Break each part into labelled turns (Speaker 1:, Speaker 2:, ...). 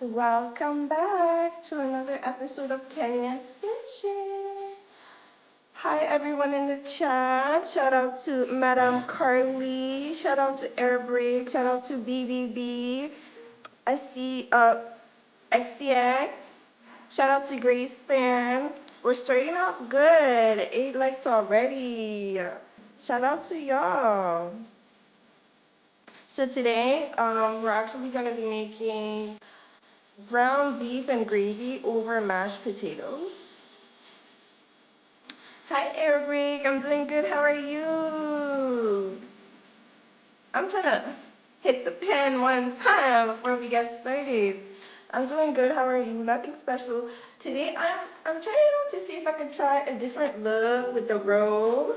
Speaker 1: Welcome back to another episode of Kenya's Kitchen. Hi everyone in the chat. Shout out to Madam Carly. Shout out to Airbreak. Shout out to BBB. I see XCX. Shout out to Grace Span. We're starting out good. 8 likes already. Shout out to y'all. So today, we're actually gonna be making ground beef and gravy over mashed potatoes. Hi, Eric. I'm doing good. How are you? I'm trying to hit the pen one time before we get started. I'm doing good. How are you? Nothing special. Today, I'm trying out to see if I can try a different look with the robe.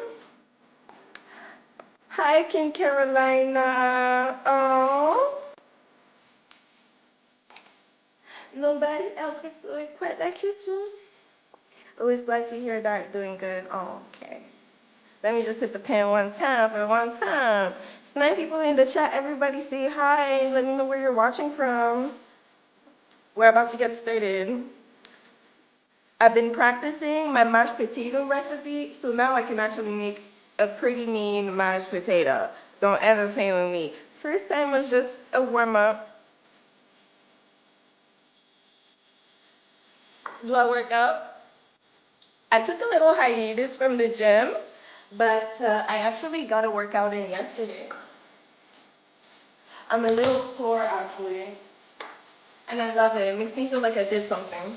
Speaker 1: Hi, King Carolina. Oh, nobody else can do it quite like you too. Always glad to hear that. Doing good. Oh, okay. Let me just hit the pen one time for one time. It's 9 people in the chat. Everybody say hi. Let me know where you're watching from. We're about to get started. I've been practicing my mashed potato recipe, so now I can actually make a pretty mean mashed potato. Don't ever play with me. First time was just a warm up. Do I work out? I took a little hiatus from the gym, but I actually got a workout in yesterday. I'm a little sore actually, and I love it. It makes me feel like I did something.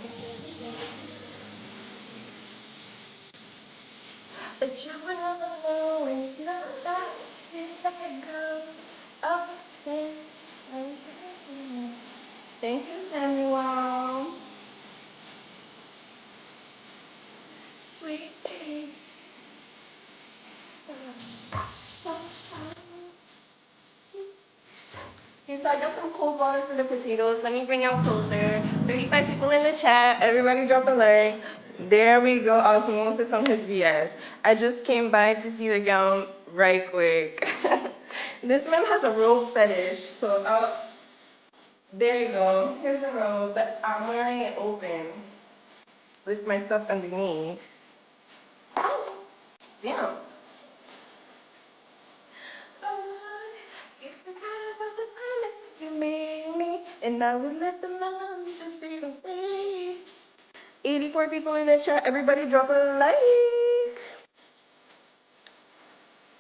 Speaker 1: But you will know it's not that it's like a girl up there. Thank you, Samuel. Sweet baby. Okay, so I got some cold water for the potatoes. Let me bring out closer. 35 people in the chat. Everybody drop a like. There we go. Osmosis on his BS. I just came by to see the gown right quick. This man has a robe fetish, so there you go. Here's the robe, but I'm wearing it open with my stuff underneath. Oh, damn. You forgot about the promises you made me, and I will let the love just fade away. 84 people in the chat. Everybody drop a like.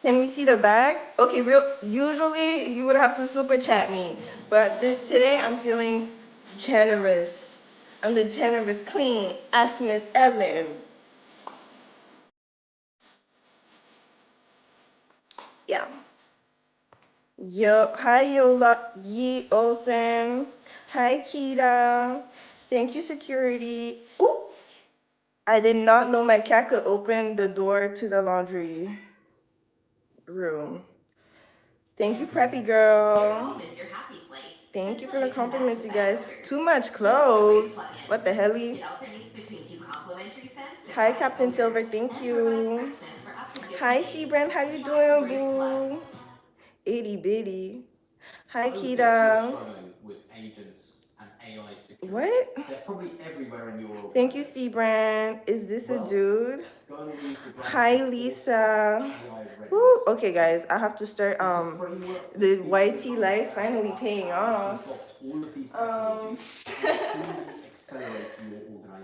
Speaker 1: Can we see the back? Okay, usually you would have to super chat me, but today I'm feeling generous. I'm the generous queen. Ask Miss Ellen. Yeah. Yo, hi Yola Yi Olsen. Hi Kita. Thank you, security. Ooh, I did not know my cat could open the door to the laundry room. Thank you, preppy girl. Thank you for the compliments, you guys. Too much clothes. What the hell? Hi, Captain Silver. Thank you. Hi, Seabrand. How you doing, boo? Itty bitty. Hi, Kita. What? Thank you, Seabrand. Is this a dude? Hi, Lisa. Woo. Okay, guys, I have to start. The YT life finally paying off.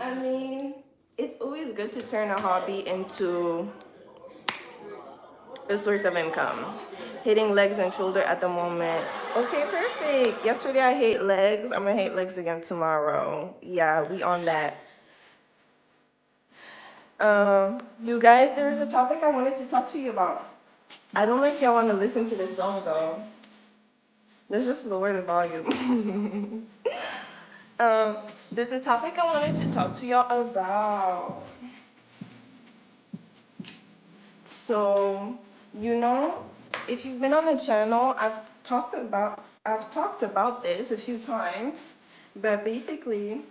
Speaker 1: I mean, it's always good to turn a hobby into a source of income. Hitting legs and shoulder at the moment. Okay, perfect. Yesterday I hate legs. I'm gonna hate legs again tomorrow. Yeah, we on that. You guys, there's a topic I wanted to talk to you about. I don't know if y'all want to listen to this song though. Let's just lower the volume. There's a topic I wanted to talk to y'all about. So, if you've been on the channel, I've talked about this a few times, but basically,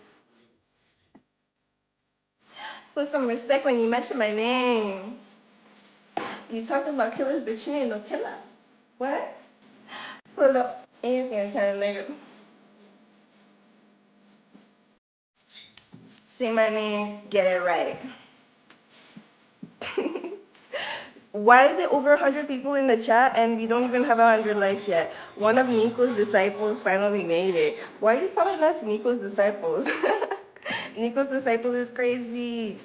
Speaker 1: put some respect when you mention my name. You talking about killers, but you ain't no killer. What? Pull up. Anything kind of nigga. Say my name, get it right. Why is it over 100 people in the chat and we don't even have 100 likes yet? One of Nico's disciples finally made it. Why are you calling us Nico's disciples? Nico's disciples is crazy.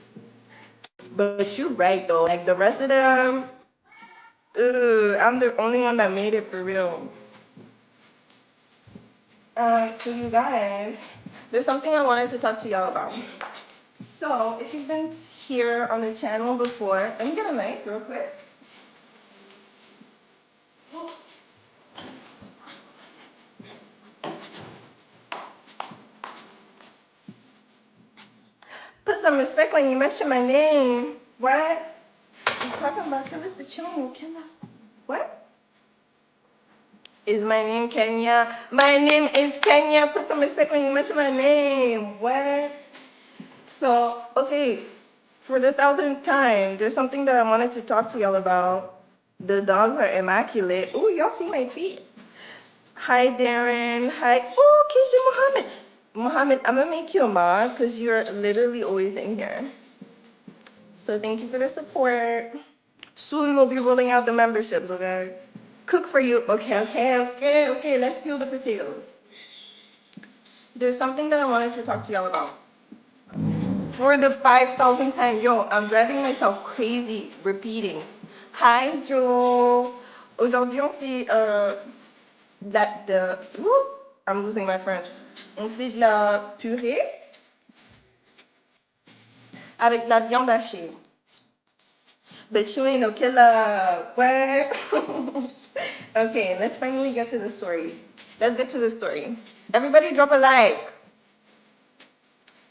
Speaker 1: But you're right though. Like the rest of them, I'm the only one that made it for real. So you guys, there's something I wanted to talk to y'all about. So if you've been here on the channel before, let me get a knife real quick. Put some respect when you mention my name. What? You talking about Killer Spichon, Killer? What? Is my name Kenya? My name is Kenya. Put some respect when you mention my name. What? So, okay, for the 1,000th time, there's something that I wanted to talk to y'all about. The dogs are immaculate. Oh, y'all see my feet? Hi, Darren. Hi. Oh, KJ Mohammed. Mohammed, I'm gonna make you a mod because you're literally always in here. So thank you for the support. Soon we'll be rolling out the memberships, okay? Cook for you. Okay. Let's peel the potatoes. There's something that I wanted to talk to y'all about. For the 5,000th time, yo, I'm driving myself crazy repeating. Hi, Joe. Aujourd'hui, on fait I'm losing my French. On fait de la purée avec de la viande hachée. But you ain't no killer. What? Okay, let's finally get to the story. Let's get to the story. Everybody drop a like.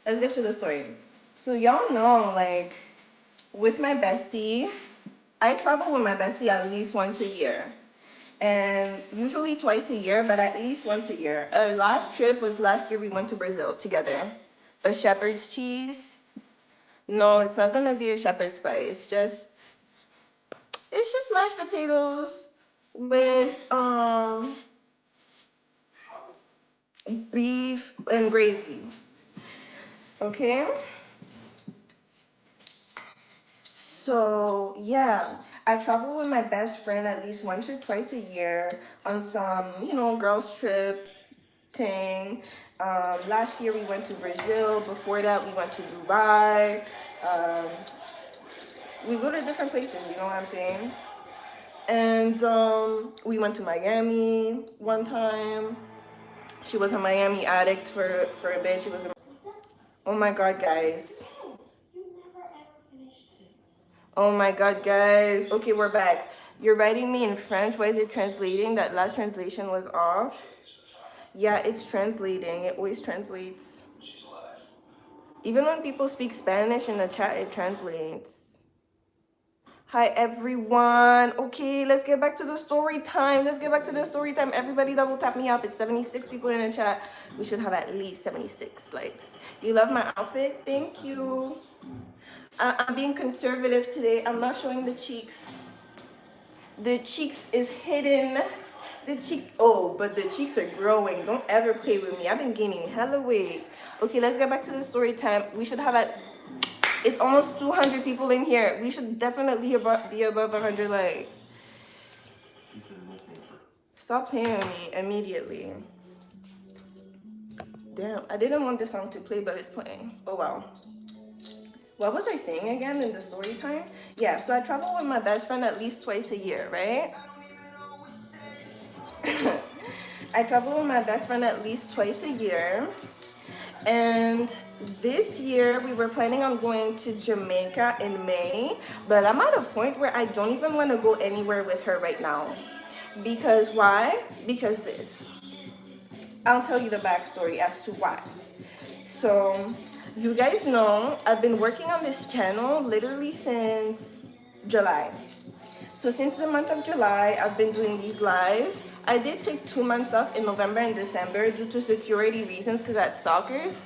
Speaker 1: Let's get to the story. So y'all know, like, with my bestie, I travel with my bestie at least once a year. And usually twice a year, but at least once a year. Our last trip was last year we went to Brazil together. A shepherd's cheese. No, it's not gonna be a shepherd's pie. It's just mashed potatoes with beef and gravy. Okay? So yeah, I travel with my best friend at least once or twice a year on some, girls trip thing. Last year we went to Brazil. Before that we went to Dubai. We go to different places, you know what I'm saying? And we went to Miami one time. She was a Miami addict for a bit. She was a... Oh my God, guys. Oh my God, guys. Okay, we're back. You're writing me in French. Why is it translating? That last translation was off. Yeah, it's translating. It always translates. Even when people speak Spanish in the chat, it translates. Hi, everyone. Okay, let's get back to the story time. Everybody double tap me up. It's 76 people in the chat. We should have at least 76 likes. You love my outfit? Thank you. I'm being conservative today. I'm not showing the cheeks. The cheeks is hidden. But the cheeks are growing. Don't ever play with me. I've been gaining hella weight. Okay, let's get back to the story time. We should have it's almost 200 people in here. We should definitely be above 100 likes. Stop playing with me immediately. Damn, I didn't want this song to play, but it's playing. Oh, wow. What was I saying again in the story time? Yeah, so I travel with my best friend at least twice a year, right? I travel with my best friend at least twice a year. And this year we were planning on going to Jamaica in May, but I'm at a point where I don't even want to go anywhere with her right now. Because why? Because this. I'll tell you the backstory as to why. So you guys know I've been working on this channel literally since July. So since the month of July, I've been doing these lives. I did take 2 months off in November and December due to security reasons because I had stalkers.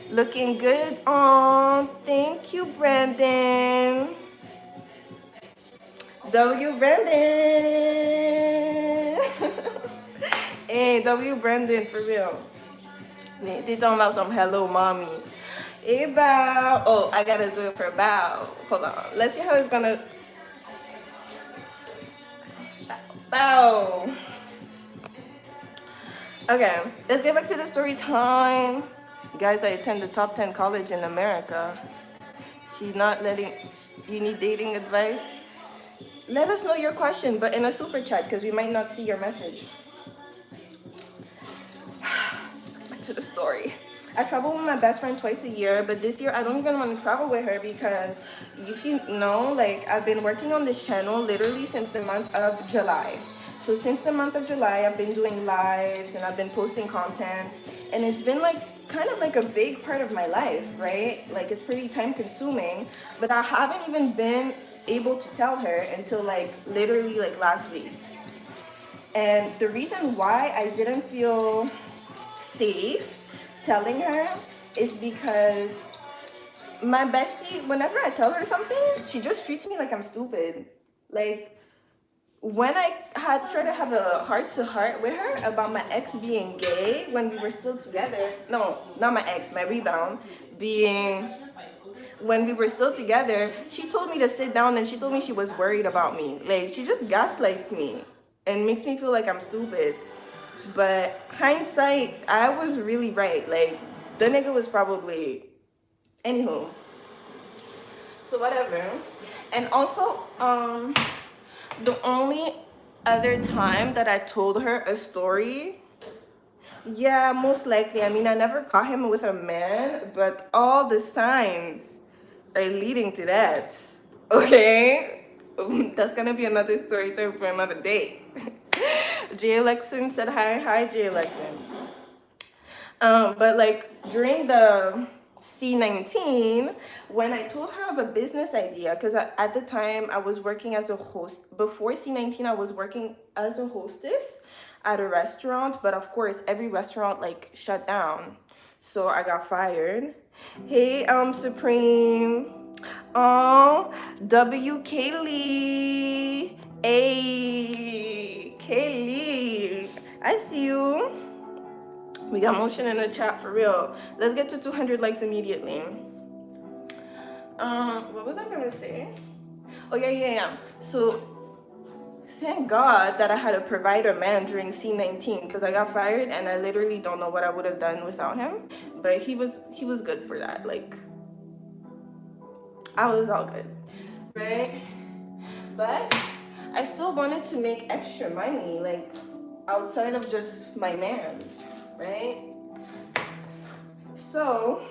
Speaker 1: Looking good. Oh, thank you, Brandon. W. Brandon. Hey, W. Brandon, for real. They talking about some hello, mommy. Hey, bow. Oh, I gotta do it for bow. Hold on. Let's see how it's gonna. Bow. Okay, let's get back to the story time. Guys, I attend the top 10 college in America. She's not letting. You need dating advice? Let us know your question, but in a super chat because we might not see your message. Let's get back to the story. I travel with my best friend twice a year, but this year I don't even want to travel with her because if you know, like I've been working on this channel literally since the month of July. So since the month of July, I've been doing lives and I've been posting content, and it's been like kind of like a big part of my life, right? Like it's pretty time consuming, but I haven't even been able to tell her until like literally like last week. And the reason why I didn't feel safe telling her is because my bestie, whenever I tell her something, she just treats me like I'm stupid. Like when I had tried to have a heart to heart with her about my ex being gay when we were still together. No, not my ex, my rebound being when we were still together, she told me to sit down and she told me she was worried about me. Like she just gaslights me and makes me feel like I'm stupid. But hindsight, I was really right. Like the nigga was probably anywho. So whatever. And also, the only other time that I told her a story, yeah, most likely. I mean, I never caught him with a man, but all the signs are leading to that. Okay? That's gonna be another story time for another day. Jay Alexin said hi. Hi, Jay Alexin. But like during the C19, when I told her of a business idea, because at the time I was working as a host. Before C19, I was working as a hostess at a restaurant, but of course every restaurant like shut down, so I got fired. Hey, Supreme. Oh, W. Kaylee. Hey, Kaylee. I see you. We got motion in the chat for real. Let's get to 200 likes immediately. What was I gonna say? Oh yeah. So thank God that I had a provider man during C19 because I got fired and I literally don't know what I would have done without him. But he was good for that. Like I was all good, right? But I still wanted to make extra money, like outside of just my man, right? So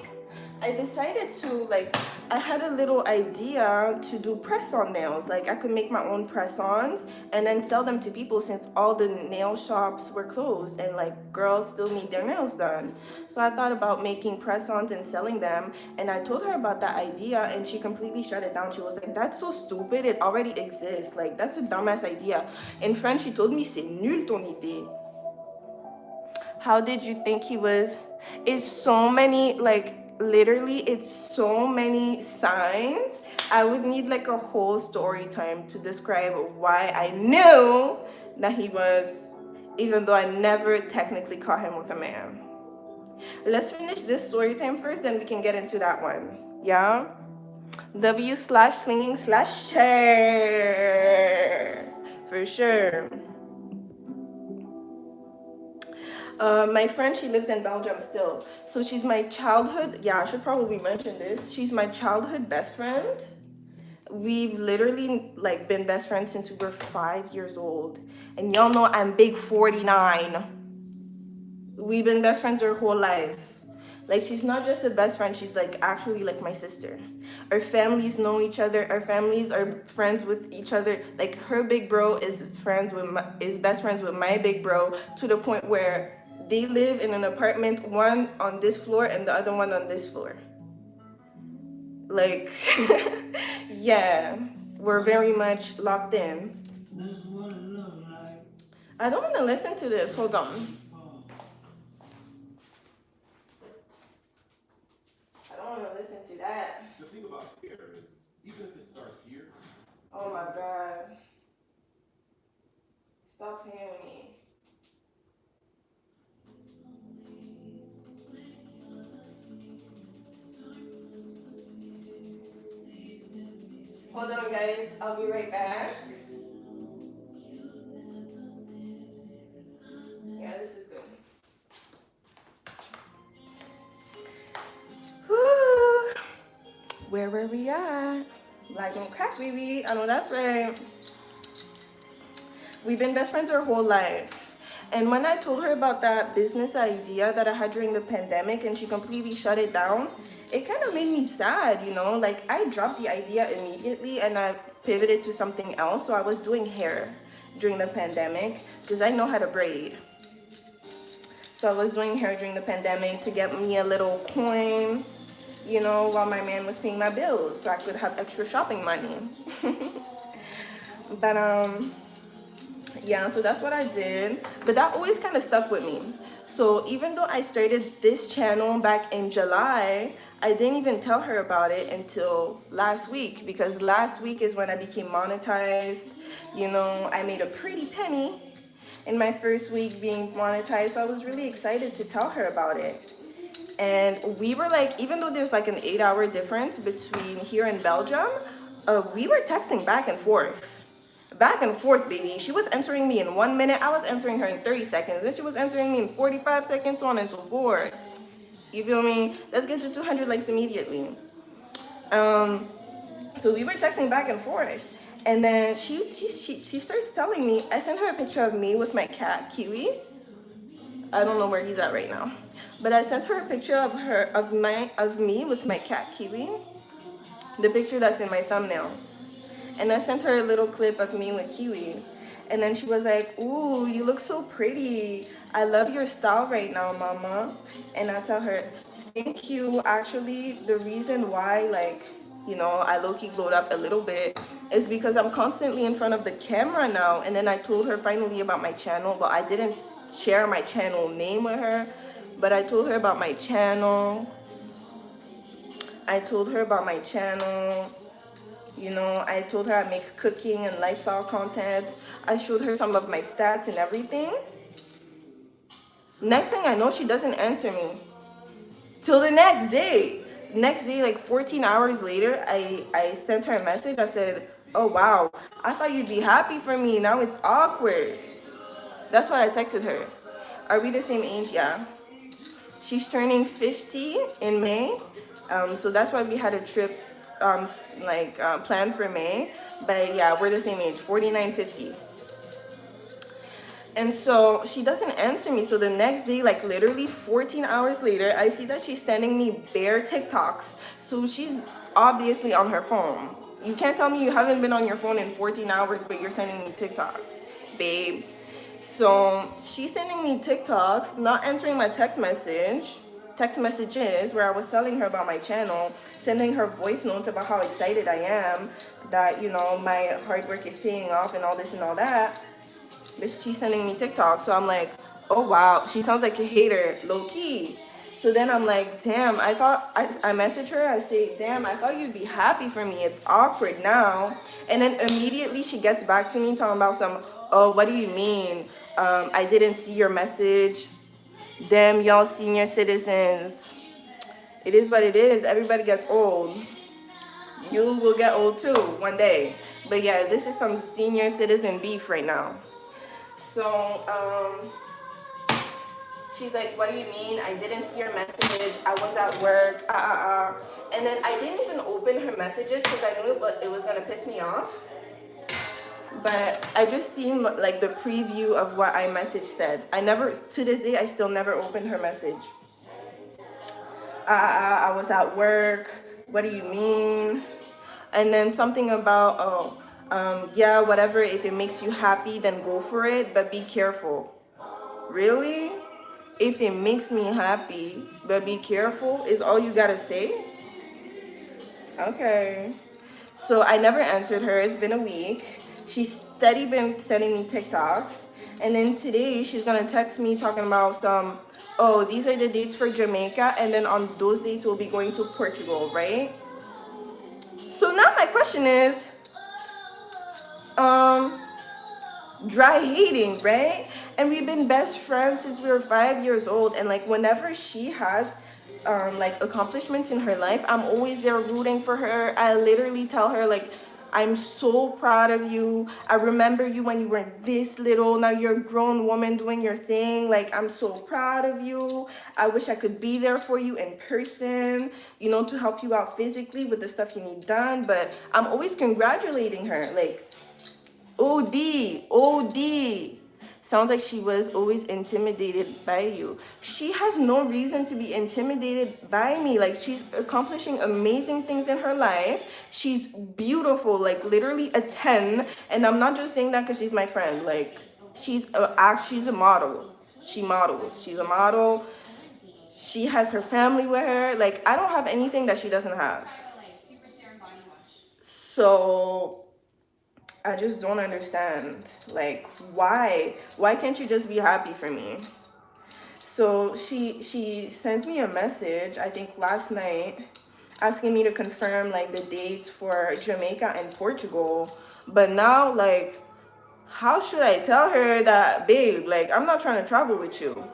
Speaker 1: I decided to like I had a little idea to do press-on nails. Like I could make my own press-ons and then sell them to people since all the nail shops were closed and like girls still need their nails done. So I thought about making press-ons and selling them, and I told her about that idea and she completely shut it down. She was like, "That's so stupid, it already exists. Like that's a dumbass idea." In French, she told me, "C'est nul ton idée." How did you think he was? It's so many, like, literally, it's so many signs. I would need like a whole story time to describe why I knew that he was, even though I never technically caught him with a man. Let's finish this story time first, then we can get into that one. Yeah? W/slinging/share. For sure. My friend, she lives in Belgium still. So she's my childhood, yeah, I should probably mention this. She's my childhood best friend. We've literally like been best friends since we were 5 years old. And y'all know I'm big 49. We've been best friends our whole lives. Like she's not just a best friend, she's like actually like my sister. Our families know each other, our families are friends with each other. Like her big bro is best friends with my big bro to the point where they live in an apartment, one on this floor and the other one on this floor. Like yeah, we're very much locked in. I don't want to listen to this. Hold on. I don't want to listen to that. The thing about hair is, even if it starts here. Oh my God. Stop playing with me. Hold on, guys. I'll be right back. Yeah, this is good. Whew. Where were we at? Black don't crack, baby. I know that's right. We've been best friends our whole life. And when I told her about that business idea that I had during the pandemic and she completely shut it down, it kind of made me sad, you know? Like, I dropped the idea immediately and I pivoted to something else. So I was doing hair during the pandemic because I know how to braid. So I was doing hair during the pandemic to get me a little coin, you know, while my man was paying my bills so I could have extra shopping money. But yeah, so that's what I did. But that always kind of stuck with me. So even though I started this channel back in July, I didn't even tell her about it until last week, because last week is when I became monetized. You know, I made a pretty penny in my first week being monetized, so I was really excited to tell her about it. And we were like, even though there's like an 8-hour difference between here and Belgium, we were texting back and forth. Back and forth, baby. She was answering me in 1 minute. I was answering her in 30 seconds. Then she was answering me in 45 seconds, so on and so forth. You feel me? Let's get to 200 likes immediately. So we were texting back and forth. And then she starts telling me, I sent her a picture of me with my cat, Kiwi. I don't know where he's at right now. But I sent her a picture of me with my cat, Kiwi. The picture that's in my thumbnail. And I sent her a little clip of me with Kiwi. And then she was like, ooh, you look so pretty. I love your style right now, mama. And I tell her, thank you. Actually, the reason why, like, you know, I low-key glowed up a little bit is because I'm constantly in front of the camera now. And then I told her finally about my channel, but I didn't share my channel name with her. But I told her about my channel. You know, I told her I make cooking and lifestyle content. I showed her some of my stats and everything. Next thing I know, she doesn't answer me. Till the next day. Next day, like 14 hours later, I sent her a message. I said, oh, wow, I thought you'd be happy for me. Now it's awkward. That's what I texted her. Are we the same age? Yeah. She's turning 50 in May. So that's why we had a trip planned for May. But yeah, we're the same age, 49, 50. And so she doesn't answer me. So the next day, like literally 14 hours later, I see that she's sending me bare TikToks. So she's obviously on her phone. You can't tell me you haven't been on your phone in 14 hours, but you're sending me TikToks, babe. So she's sending me TikToks, not answering my text messages where I was telling her about my channel, sending her voice notes about how excited I am that, you know, my hard work is paying off and all this and all that. But she's sending me TikTok, so I'm like, oh wow, she sounds like a hater, low key. So then I'm like, damn, I message her, I say, damn, I thought you'd be happy for me. It's awkward now. And then immediately she gets back to me talking about some, oh, what do you mean? I didn't see your message. Damn, y'all senior citizens. It is what it is. Everybody gets old. You will get old too one day. But yeah, this is some senior citizen beef right now. So, she's like, what do you mean? I didn't see your message. I was at work. And then I didn't even open her messages because I knew it was going to piss me off. But I just seen like the preview of what iMessage said. To this day, I still never opened her message. I was at work. What do you mean? And then something about, yeah, whatever. If it makes you happy, then go for it. But be careful. Really? If it makes me happy, but be careful is all you gotta say? Okay. So I never answered her. It's been a week. She's steady been sending me TikToks. And then today she's gonna text me talking about some, oh, these are the dates for Jamaica. And then on those dates we'll be going to Portugal, right? So now my question is, dry hating, right? And we've been best friends since we were 5 years old. And like whenever she has like accomplishments in her life, I'm always there rooting for her. I literally tell her like, I'm so proud of you. I remember you when you were this little. Now you're a grown woman doing your thing. Like, I'm so proud of you. I wish I could be there for you in person, you know, to help you out physically with the stuff you need done. But I'm always congratulating her. Like, OD, OD. Sounds like she was always intimidated by you. She has no reason to be intimidated by me. Like, she's accomplishing amazing things in her life. She's beautiful, like literally a 10. And I'm not just saying that because she's my friend. Like, she's a model. She models. She's a model. She has her family with her. Like, I don't have anything that she doesn't have. So I just don't understand. Like, why can't you just be happy for me? So she sent me a message, I think last night, asking me to confirm like the dates for Jamaica and Portugal. But now, like, how should I tell her that, babe, like, I'm not trying to travel with you?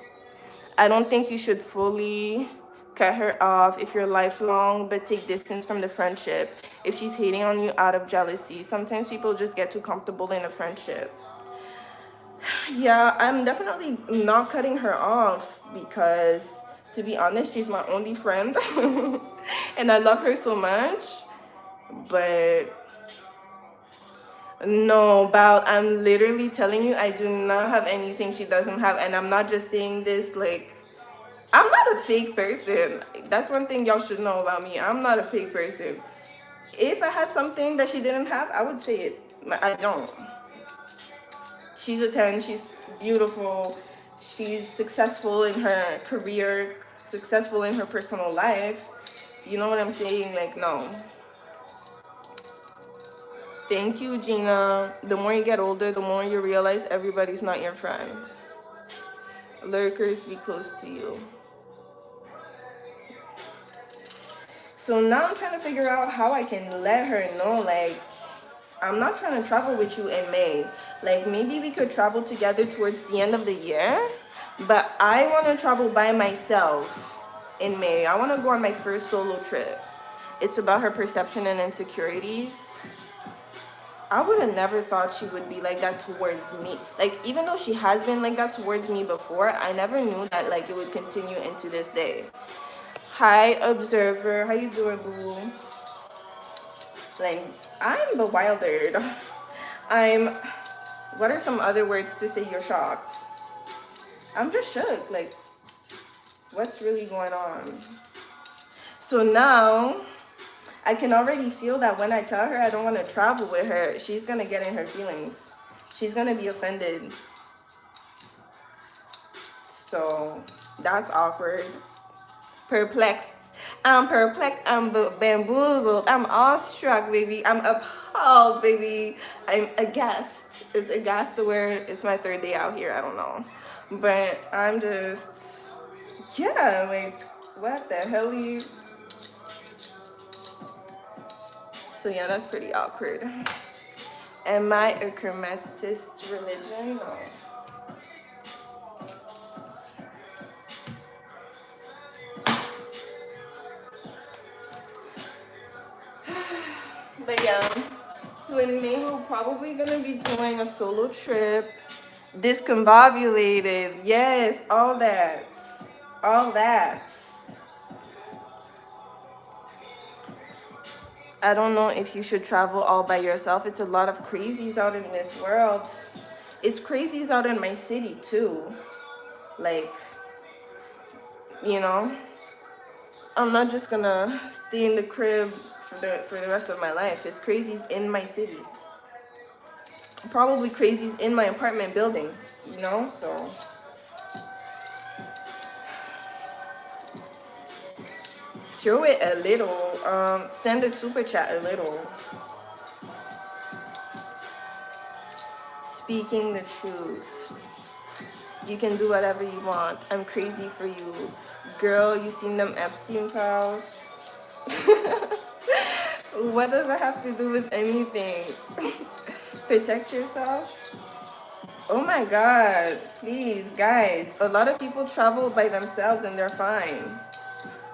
Speaker 1: I don't think you should fully cut her off if you're lifelong, but take distance from the friendship if she's hating on you out of jealousy. Sometimes people just get too comfortable in a friendship. Yeah, I'm definitely not cutting her off because, to be honest, she's my only friend and I love her so much. But no, Bao, I'm literally telling you, I do not have anything she doesn't have. And I'm not just saying this like, I'm not a fake person. That's one thing y'all should know about me. I'm not a fake person. If I had something that she didn't have, I would say it. I don't. She's a 10. She's beautiful. She's successful in her career, successful in her personal life. You know what I'm saying? Like, no. Thank you, Gina. The more you get older, the more you realize everybody's not your friend. Lurkers be close to you. So now I'm trying to figure out how I can let her know, like, I'm not trying to travel with you in May. Like, maybe we could travel together towards the end of the year, but I want to travel by myself in May. I want to go on my first solo trip. It's about her perception and insecurities. I would have never thought she would be like that towards me. Like, even though she has been like that towards me before, I never knew that, like, it would continue into this day. Hi, observer. How you doing, boo? Like, I'm bewildered. What are some other words to say you're shocked? I'm just shook. Like, what's really going on? So now, I can already feel that when I tell her I don't want to travel with her, she's going to get in her feelings. She's going to be offended. So, that's awkward. Perplexed. I'm perplexed. I'm bamboozled. I'm awestruck, baby. I'm appalled, baby. I'm aghast. Is aghast the word? It's my third day out here. I don't know. But I'm just, yeah, like, what the hell you... So, yeah, that's pretty awkward. Am I a Hermetist religion? No. But yeah, so in May we're probably gonna be doing a solo trip. Discombobulated, yes, all that. All that. I don't know if you should travel all by yourself. It's a lot of crazies out in this world. It's crazies out in my city too. Like, you know, I'm not just gonna stay in the crib for the rest of my life. It's crazies in my city. Probably crazies in my apartment building, you know, so. Throw it a little, send a super chat a little. Speaking the truth. You can do whatever you want. I'm crazy for you. Girl, you seen them Epstein files? What does that have to do with anything? Protect yourself. Oh my God, please, guys. A lot of people travel by themselves and they're fine.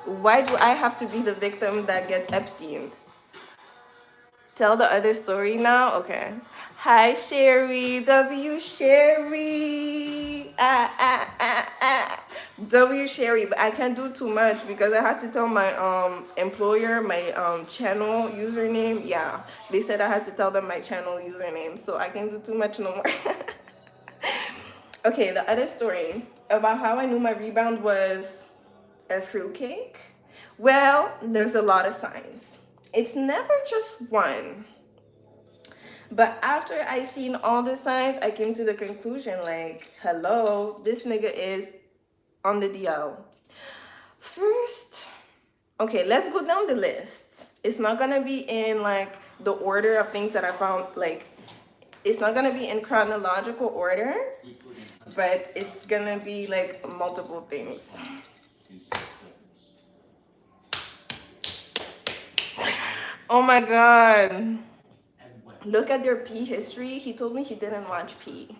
Speaker 1: Why do I have to be the victim that gets Epsteined? Tell the other story now? Okay. Hi, Sherry. W. Sherry. W. Sherry. But I can't do too much because I had to tell my employer my channel username. Yeah. They said I had to tell them my channel username. So I can't do too much no more. Okay, the other story about how I knew my rebound was a fruitcake. Well, there's a lot of signs. It's never just one. But after I seen all the signs, I came to the conclusion like, hello, this nigga is on the DL. First, okay, let's go down the list. It's not gonna be in like the order of things that I found, like, it's not gonna be in chronological order, but it's gonna be like multiple things. Oh my God. Look at their P history. He told me he didn't watch P.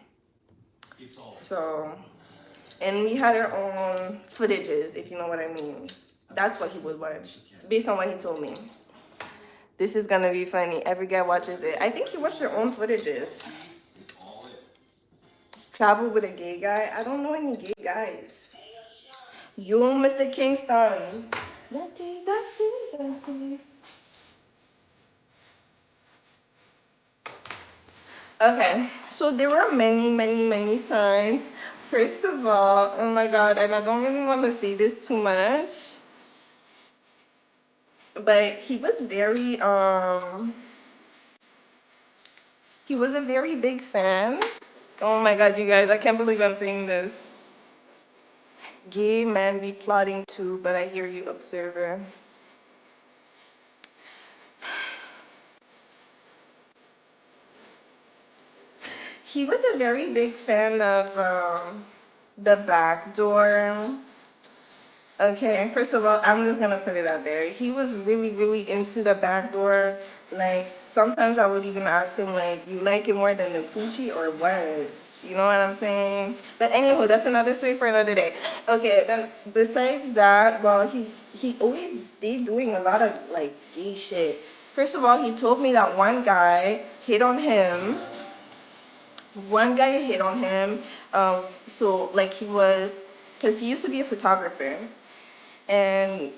Speaker 1: So, and we had our own footages, if you know what I mean. That's what he would watch, based on what he told me. This is gonna be funny. Every guy watches it. I think he watched their own footages. Travel with a gay guy. I don't know any gay guys. You, Mr. Kingston. Okay, so there were many, many, many signs. First of all, oh my God, and I don't really want to say this too much, but he was a very big fan. Oh my God, you guys, I can't believe I'm saying this. Gay man be plotting too, but I hear you, observer. He was a very big fan of the back door. Okay, first of all, I'm just gonna put it out there. He was really, really into the back door. Like, sometimes I would even ask him, like, you like it more than the coochie or what? You know what I'm saying? But anywho, that's another story for another day. Okay, then besides that, well, he always stayed doing a lot of, like, gay shit. First of all, he told me that one guy hit on him. One guy hit on him. So, like, because he used to be a photographer. And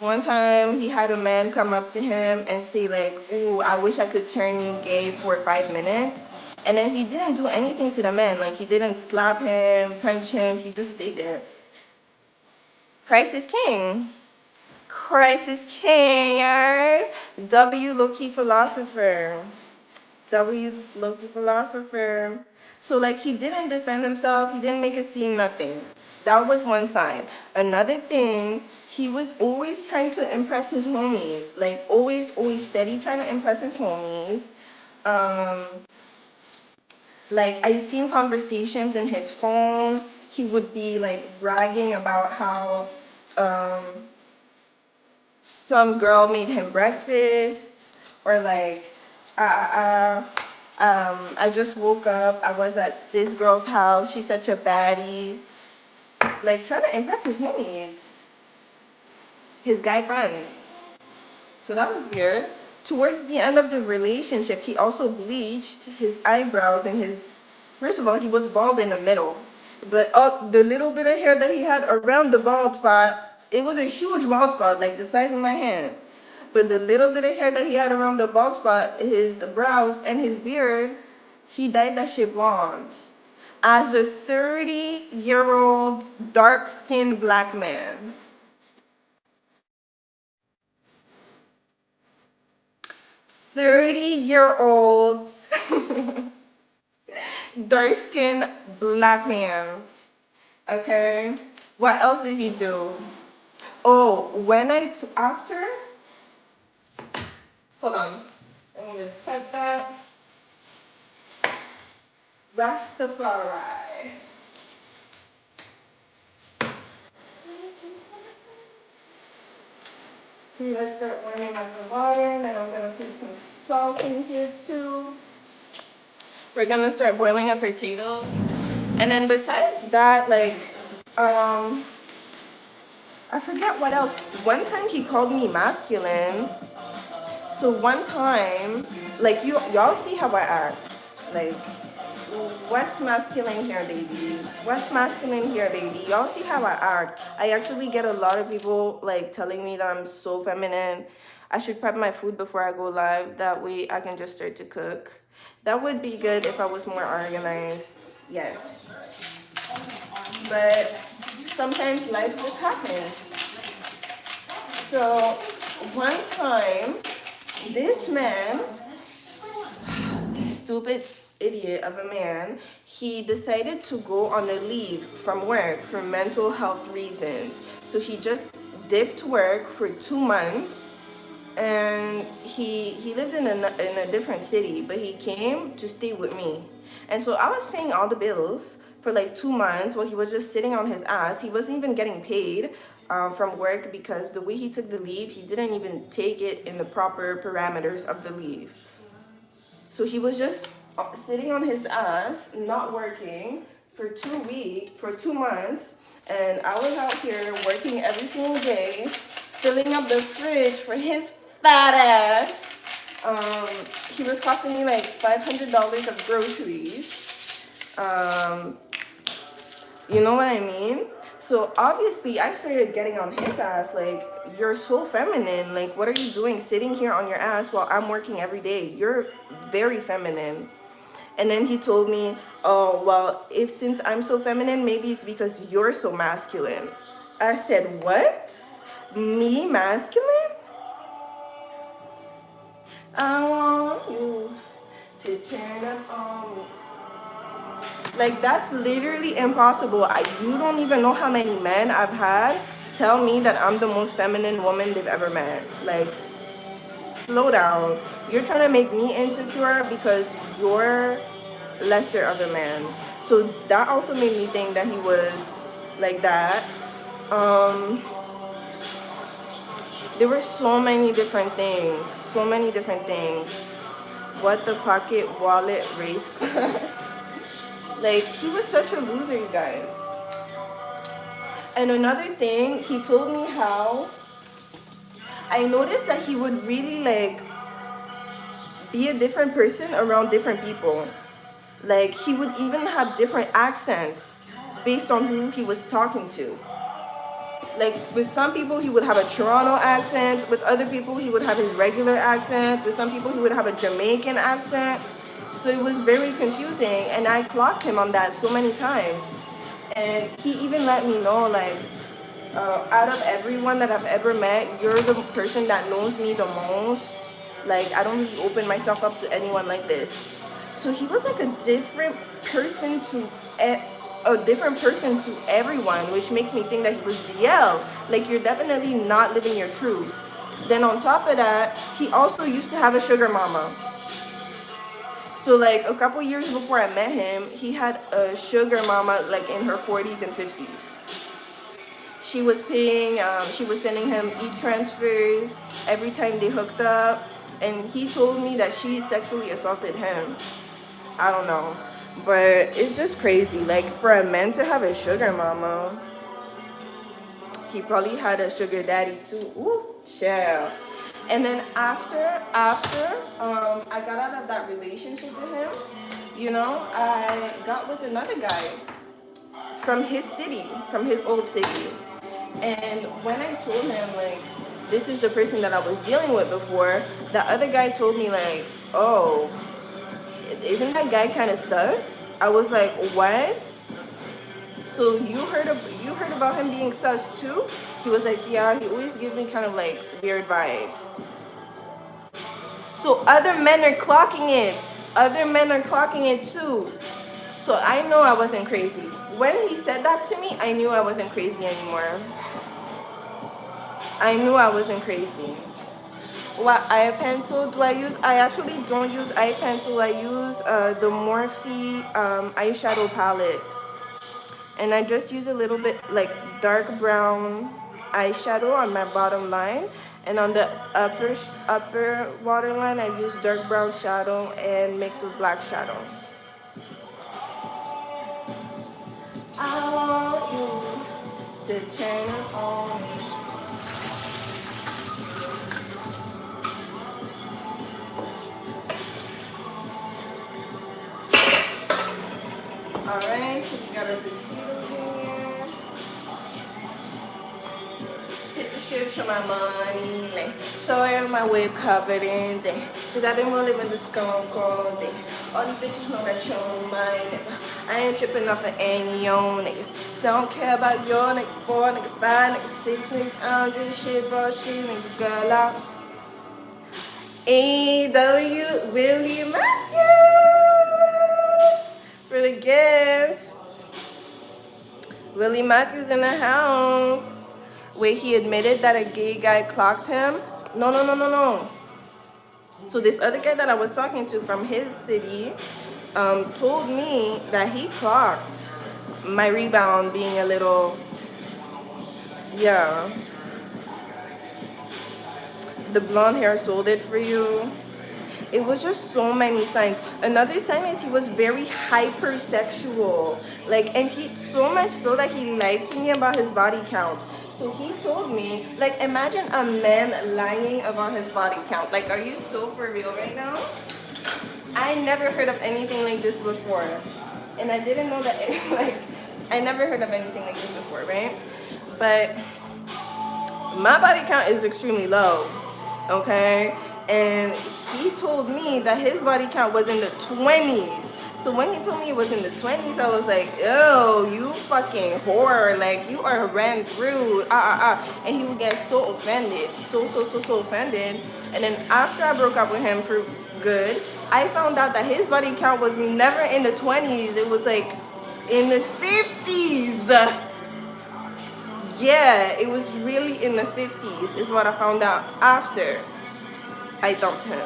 Speaker 1: one time he had a man come up to him and say like, "Ooh, I wish I could turn you gay for 5 minutes." And then he didn't do anything to the man. Like he didn't slap him, punch him. He just stayed there. Christ is king. Christ is king. Alright? W low-key philosopher. W low-key philosopher. So like he didn't defend himself, he didn't make a scene, nothing. That was one side. Another thing, he was always trying to impress his homies. Like always, always steady trying to impress his homies. Um, like I've seen conversations in his phone. He would be like bragging about how um some girl made him breakfast, or like, I just woke up, I was at this girl's house, she's such a baddie. Like, trying to impress his homies, his guy friends. So that was weird. Towards the end of the relationship, he also bleached his eyebrows and his. First of all, he was bald in the middle, but the little bit of hair that he had around the bald spot, it was a huge bald spot, like the size of my hand. But the little bit of hair that he had around the bald spot, his brows and his beard, he dyed that shit blonde. As a 30-year-old dark-skinned black man. 30-year-old dark-skinned black man. Okay? What else did he do? Oh, after, hold on. Let me just type that. Rastafari. Let's start warming up the water, and then I'm gonna put some salt in here too. We're gonna start boiling up potatoes. And then besides that, like, um, I forget what else. One time he called me masculine. So one time, like y'all see how I act. Like, what's masculine here, baby? What's masculine here, baby? Y'all see how I act. I actually get a lot of people like telling me that I'm so feminine. I should prep my food before I go live. That way I can just start to cook. That would be good if I was more organized. Yes. But sometimes life just happens. So one time, this man, this stupid idiot of a man, he decided to go on a leave from work for mental health reasons. So he just dipped work for 2 months, and he lived in a different city, but he came to stay with me. And so I was paying all the bills for like 2 months while he was just sitting on his ass. He wasn't even getting paid from work, because the way he took the leave, he didn't even take it in the proper parameters of the leave. So he was just sitting on his ass, not working for 2 months, and I was out here working every single day, filling up the fridge for his fat ass. He was costing me like $500 of groceries. You know what I mean? So obviously I started getting on his ass, like, you're so feminine. Like, what are you doing sitting here on your ass while I'm working every day? You're very feminine. And then he told me, oh, well, since I'm so feminine, maybe it's because you're so masculine. I said, what? Me masculine? I want you to turn up on me. Like, that's literally impossible. You don't even know how many men I've had tell me that I'm the most feminine woman they've ever met. Like, slow down. You're trying to make me insecure because you're lesser of a man. So that also made me think that he was like that. There were so many different things. What the pocket wallet race club. Like, he was such a loser, you guys. And another thing, he told me how I noticed that he would really, like, be a different person around different people. Like, he would even have different accents based on who he was talking to. Like, with some people, he would have a Toronto accent. With other people, he would have his regular accent. With some people, he would have a Jamaican accent. So it was very confusing, and I clocked him on that so many times. And he even let me know, like, out of everyone that I've ever met, you're the person that knows me the most. Like, I don't really open myself up to anyone like this. So he was like a different person to everyone, which makes me think that he was DL. Like, you're definitely not living your truth. Then on top of that, he also used to have a sugar mama. So, like, a couple years before I met him, he had a sugar mama, like, in her 40s and 50s. She was paying, she was sending him e-transfers every time they hooked up. And he told me that she sexually assaulted him. I don't know. But it's just crazy. Like, for a man to have a sugar mama, he probably had a sugar daddy too. Ooh, chill. And then after I got out of that relationship with him, you know, I got with another guy from his city, from his old city. And when I told him, like, this is the person that I was dealing with before, the other guy told me, like, oh, isn't that guy kind of sus? I was like, what? So you heard about him being sus too? He was like, yeah, he always gives me kind of like weird vibes. So other men are clocking it. Other men are clocking it too. So I know I wasn't crazy. When he said that to me, I knew I wasn't crazy anymore. I knew I wasn't crazy. What eye pencil do I use? I actually don't use eye pencil. I use the Morphe eyeshadow palette. And I just use a little bit like dark brown eyeshadow on my bottom line. And on the upper waterline, I use dark brown shadow and mixed with black shadow. I want you to turn on me. Alright, so we got our potatoes in here. Hit the shift for my money, like, so I have my whip covered in day. Cause I've been rolling with the skunk all day. All these bitches know that you're mine. I ain't tripping off of any old niggas. So I don't care about your nigga 4, nigga 5, nigga 6, nigga. I don't give a shit about shit, nigga girl out. A.W. Willie Matthews for the gifts. Willie Matthews in the house. Where he admitted that a gay guy clocked him. No. So this other guy that I was talking to from his city told me that he clocked my rebound being a little, yeah. The blonde hair sold it for you. It was just so many signs. Another sign is he was very hypersexual. Like, and he, so much so that he lied to me about his body count. So he told me, like, imagine a man lying about his body count. Like, are you so for real right now? I never heard of anything like this before. And I didn't know that, like, I never heard of anything like this before, right? But my body count is extremely low, okay? And he told me that his body count was in the 20s. So when he told me it was in the 20s, I was like, oh, you fucking whore. Like, you are ran through. And he would get so offended. So offended. And then after I broke up with him for good, I found out that his body count was never in the 20s. It was like in the 50s. Yeah, it was really in the 50s is what I found out after I dumped him.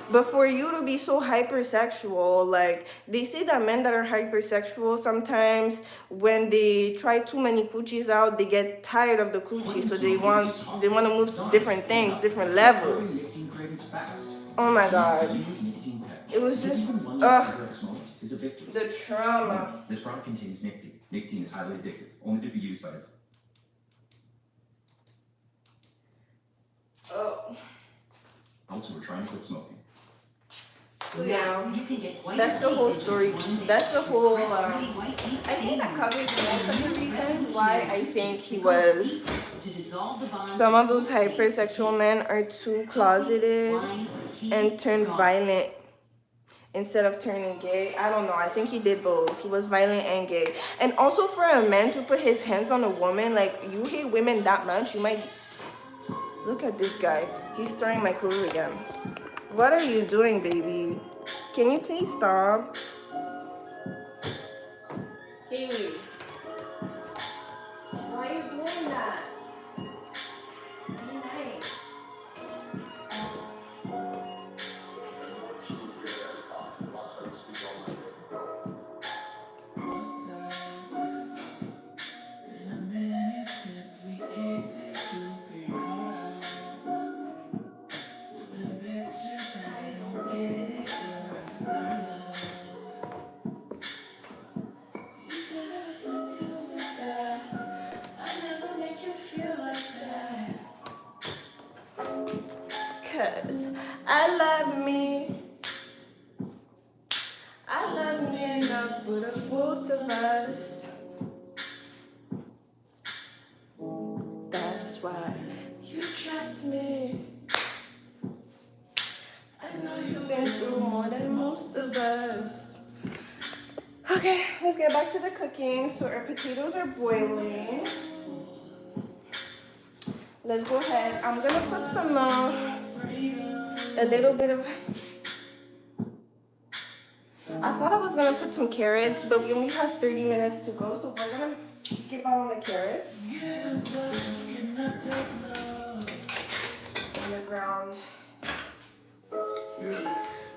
Speaker 1: But for you to be so hypersexual, like, they say that men that are hypersexual, sometimes when they try too many coochies out, they get tired of the coochie, so they want to move to different things, different levels. Oh my God. It was just, the trauma.
Speaker 2: This product contains nicotine. Nicotine is highly addictive, only to be used by the...
Speaker 1: Oh.
Speaker 2: Also, we're trying to quit smoking.
Speaker 1: So yeah, that's the whole story. That's the whole, I think that covers most of the reasons why I think he was, some of those hypersexual men are too closeted and turned violent instead of turning gay. I don't know, I think he did both. He was violent and gay. And also for a man to put his hands on a woman, like, you hate women that much, you might, look at this guy. He's throwing my clothes again. What are you doing, baby? Can you please stop? Kiwi. Why are you doing that? Be nice. Cause I love me enough for the both of us. That's why you trust me. I know you've been through more than most of us. Okay, let's get back to the cooking. So our potatoes are boiling. Let's go ahead. I'm gonna put some a little bit of, I thought I was gonna put some carrots, but we only have 30 minutes to go, so we're gonna skip out on the carrots. On the ground.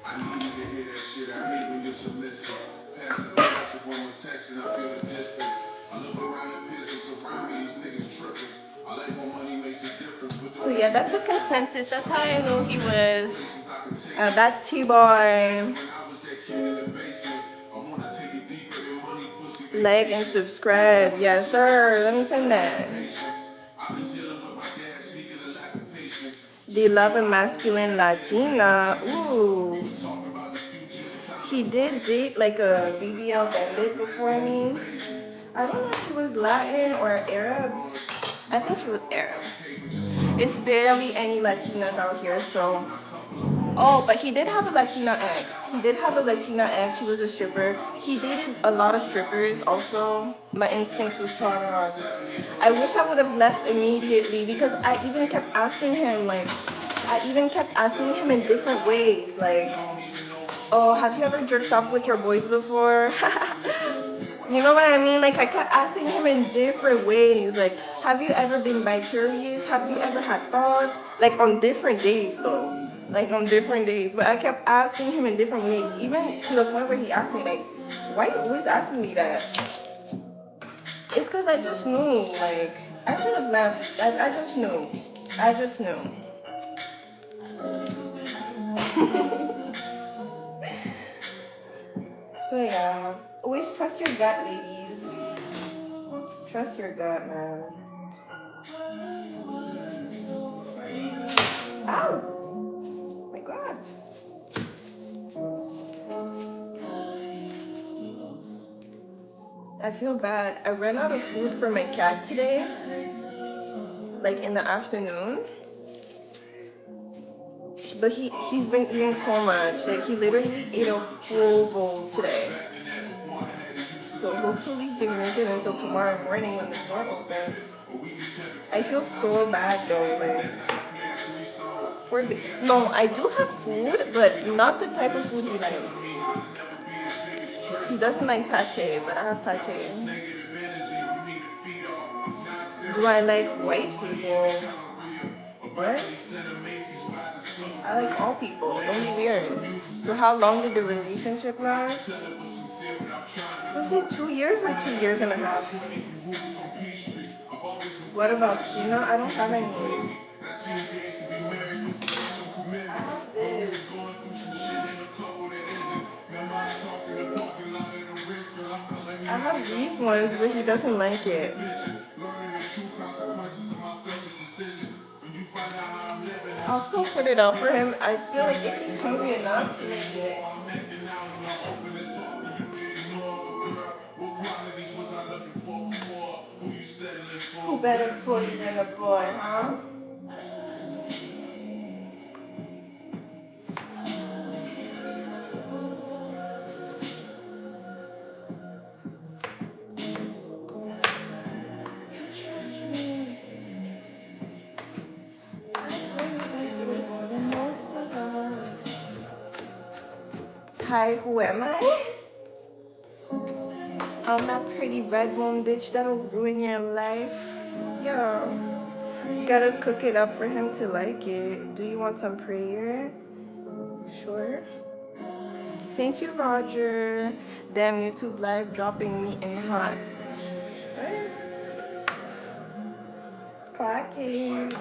Speaker 1: I need you to hear that shit. I hate when you're submissive. Passing the message when we're texting, I feel the distance. I look around the business around me, these niggas tripping. I like when money makes a difference. So yeah, that's a consensus. That's how I know he was that T-boy. Like and subscribe. Yes, sir. Let me send that. The Love and Masculine Latina. Ooh. He did date like a BBL bandit before me. I don't know if she was Latin or Arab. I think she was Arab. It's barely any Latinas out here, so. Oh, but he did have a Latina ex. He did have a Latina ex. She was a stripper. He dated a lot of strippers also. My instincts was spot on. I wish I would have left immediately because I even kept asking him in different ways. Like, oh, have you ever jerked off with your boys before? You know what I mean? Like, I kept asking him in different ways. Like, have you ever been bi-curious? Have you ever had thoughts? Like, on different days, though. Like, on different days. But I kept asking him in different ways, even to the point where he asked me, like, why you always asking me that? It's because I just knew. Like, I should have left. I just knew. I just knew. So, yeah. Always trust your gut, ladies. Trust your gut, man. Ow! My God. I feel bad. I ran out of food for my cat today, like in the afternoon. But he's been eating so much. Like he literally ate a full bowl today. So hopefully he can make it until tomorrow morning when the store opens. I feel so bad though, like no, I do have food, but not the type of food he likes. He doesn't like pate, but I have pate. Do I like white people? What? I like all people. Don't be weird. So how long did the relationship last? Was it 2 years or 2 years and a half? What about Tina? I don't have any. I have this. I have these ones, but he doesn't like it. I'll still put it out for him. I feel like if he's hungry enough, he may eat it. Who better for you than a boy, huh? Hi, who am I? I'm that pretty red one bitch that'll ruin your life. Yeah. Gotta cook it up for him to like it. Do you want some prayer? Sure. Thank you, Roger. Damn, YouTube live dropping me in hot. Pocket.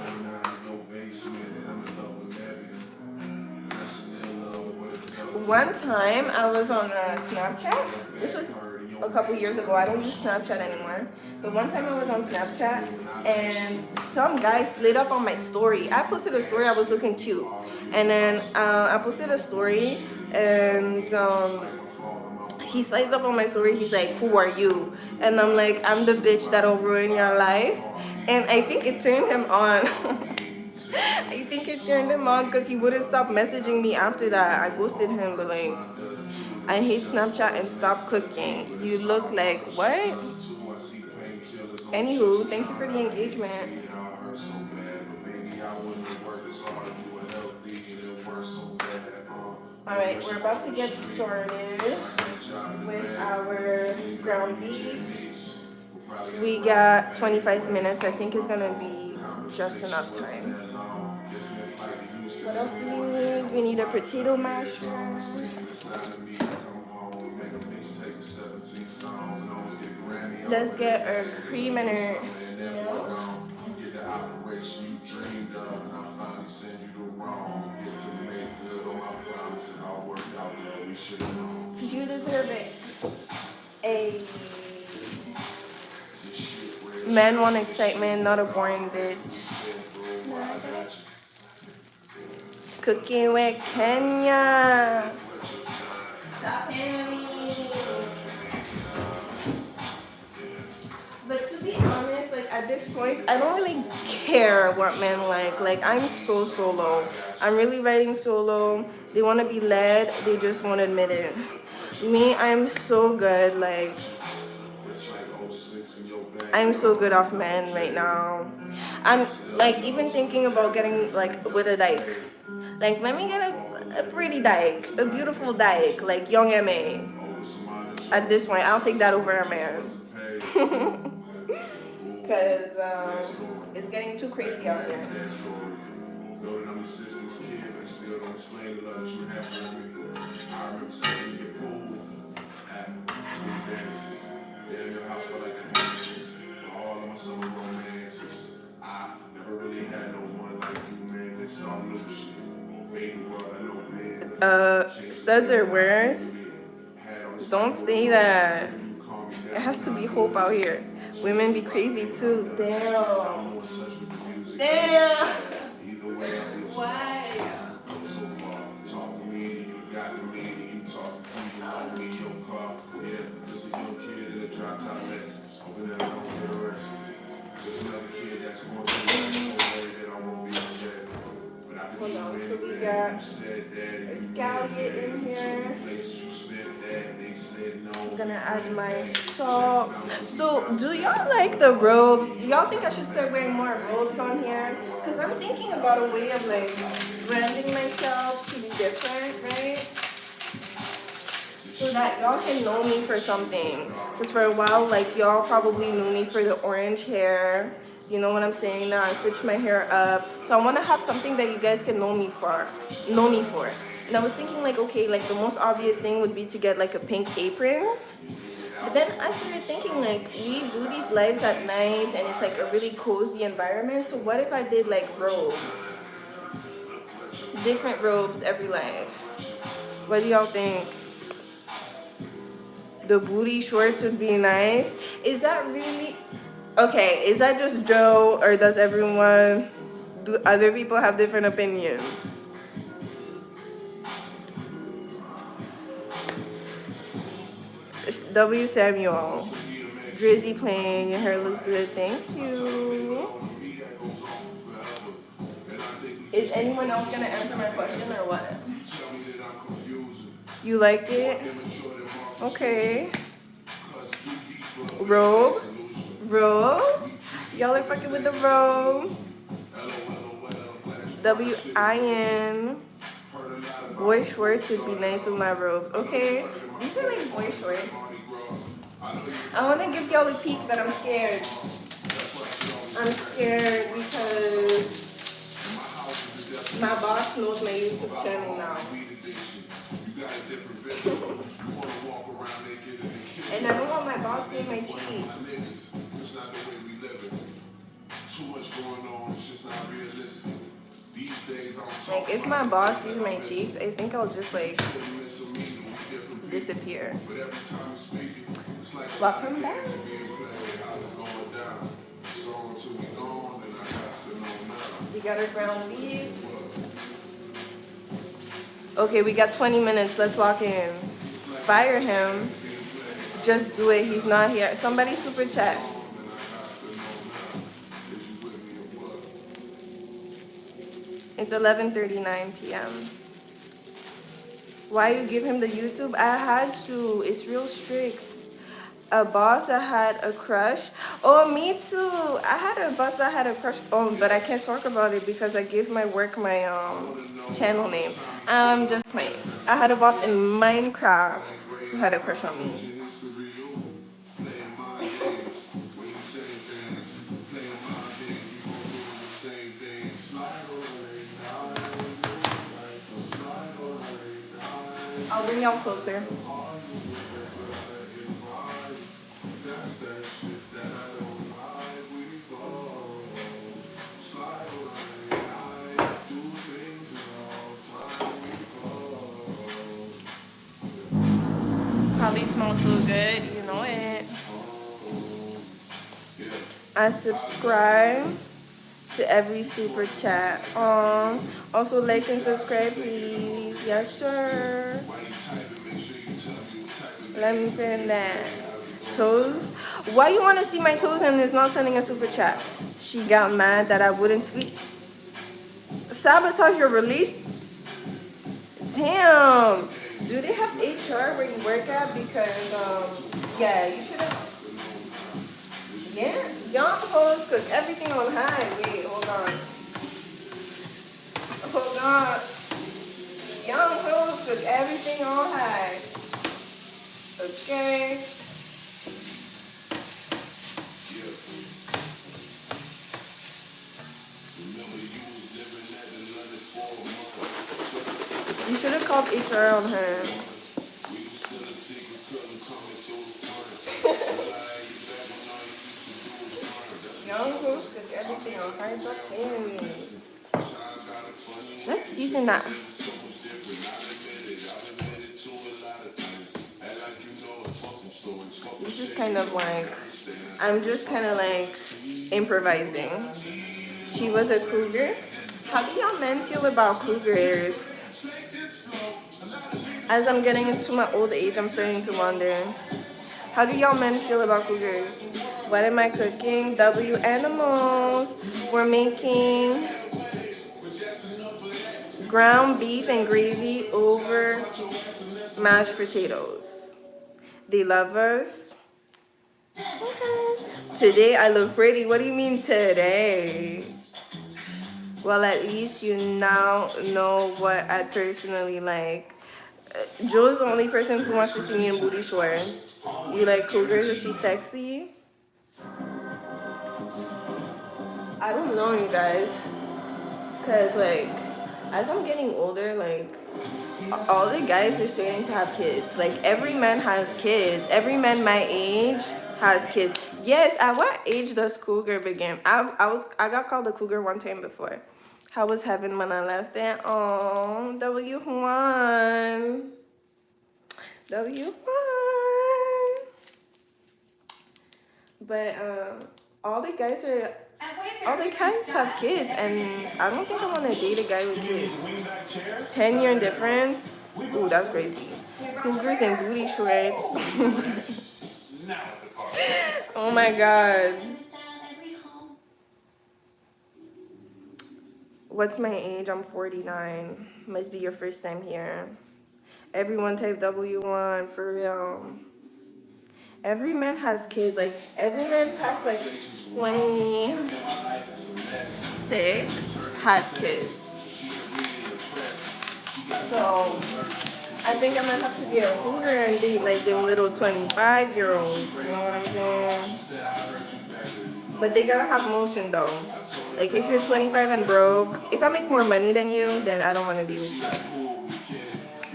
Speaker 1: One time I was on Snapchat. This was a couple years ago. I don't use Snapchat anymore. But one time I was on Snapchat and some guy slid up on my story. I posted a story, I was looking cute. And then I posted a story and he slides up on my story. He's like, who are you? And I'm like, I'm the bitch that'll ruin your life. And I think it turned him on. I think it turned him on because he wouldn't stop messaging me after that. I ghosted him, but like, I hate Snapchat and stop cooking. You look like what? Anywho, thank you for the engagement. Alright, we're about to get started with our ground beef. We got 25 minutes. I think it's gonna be just enough time. What else do we need? We need a potato masher. Let's get our cream and our because you deserve it. A men want excitement, not a boring bitch. Cooking with Kenya. But to be honest, like at this point, I don't really care what men like. Like I'm so solo. I'm really writing solo. They want to be led. They just won't admit it. Me, I'm so good. Like I'm so good off men right now. I'm like even thinking about getting like with a dyke. Like let me get a pretty dyke, a beautiful dyke, like young MA. At this point, I'll take that over a man. Cause it's getting too crazy out here. Studs are worse. Don't say that. It has to be hope out here. Women be crazy too. Damn. Damn. Why? Hold on, so we got a scallion in here. I'm gonna add my salt. So, do y'all like the robes? Y'all think I should start wearing more robes on here? Because I'm thinking about a way of like branding myself to be different, right? So that y'all can know me for something. Because for a while, like y'all probably knew me for the orange hair. You know what I'm saying? Now I switched my hair up. So I want to have something that you guys can know me for. And I was thinking like, okay, like the most obvious thing would be to get like a pink apron. But then I started thinking like, we do these lives at night and it's like a really cozy environment. So what if I did like robes? Different robes every life. What do y'all think? The booty shorts would be nice. Is that really... Okay, is that just Joe or does everyone... Do other people have different opinions? W. Samuel. Drizzy playing, your hair looks good. Thank you. Is anyone else gonna answer my question or what? You liked it? Okay. Robe? Y'all are fucking with the robe. W-I-N. Boy shorts would be nice with my robes. Okay. These are like boy shorts. I want to give y'all a peek, but I'm scared. I'm scared because my boss knows my YouTube channel now. And I don't want my boss seeing my cheeks. Like, if my boss sees my cheeks, I think I'll just, like, disappear. Welcome back. We got our ground beef. Okay, we got 20 minutes. Let's lock in. Fire him. Just do it. He's not here. Somebody super chat. It's 11:39 p.m. Why you give him the YouTube? I had to. It's real strict. A boss that had a crush. Oh, me too. I had a boss that had a crush. Oh, but I can't talk about it because I gave my work my channel name. I'm just playing. I had a boss in Minecraft who had a crush on me. I'll bring y'all closer. Probably smells so good, you know it. I subscribe to every super chat. Also like and subscribe, please. Yes, sir. Let me put in that. Toes. Why you want to see my toes and is not sending a super chat? She got mad that I wouldn't sleep. Sabotage your release? Damn. Do they have HR where you work at? Because, yeah, you should have. Yeah, young hoes cook everything on high. Wait, hold on. Hold on. Young hoes cook everything on high. Okay. You should have called HR on her. Young hoes cook everything on high. Stop paying me. Let's season that. This is kind of like, I'm just kind of like improvising. She was a cougar. How do y'all men feel about cougars? As I'm getting into my old age, I'm starting to wonder. How do y'all men feel about cougars? What am I cooking? W animals. We're making ground beef and gravy over mashed potatoes. They love us. Okay. Today I look pretty. What do you mean today? Well, at least you now know what I personally like. Joe's the only person who wants to see me in booty shorts. You like cougars? Is she sexy? I don't know, you guys. Cause like, as I'm getting older, like, all the guys are starting to have kids. Like, every man has kids. Every man my age has kids. Yes, at what age does cougar begin? I got called a cougar one time before. How was heaven when I left it? Oh, W1. W1. But all the guys are, all the guys have kids, and I don't think I want to date a guy with kids. 10-year difference. Ooh, that's crazy. Cougars and booty shorts. Oh my god. What's my age? I'm 49. Must be your first time here. Everyone type W1 for real. Every man has kids. Like, every man past like 26 has kids. So I think I'm gonna have to be a cougar and date like them little 25-year-olds. You know what I'm saying? But they gotta have motion though. Like, if you're 25 and broke, if I make more money than you, then I don't want to be with you.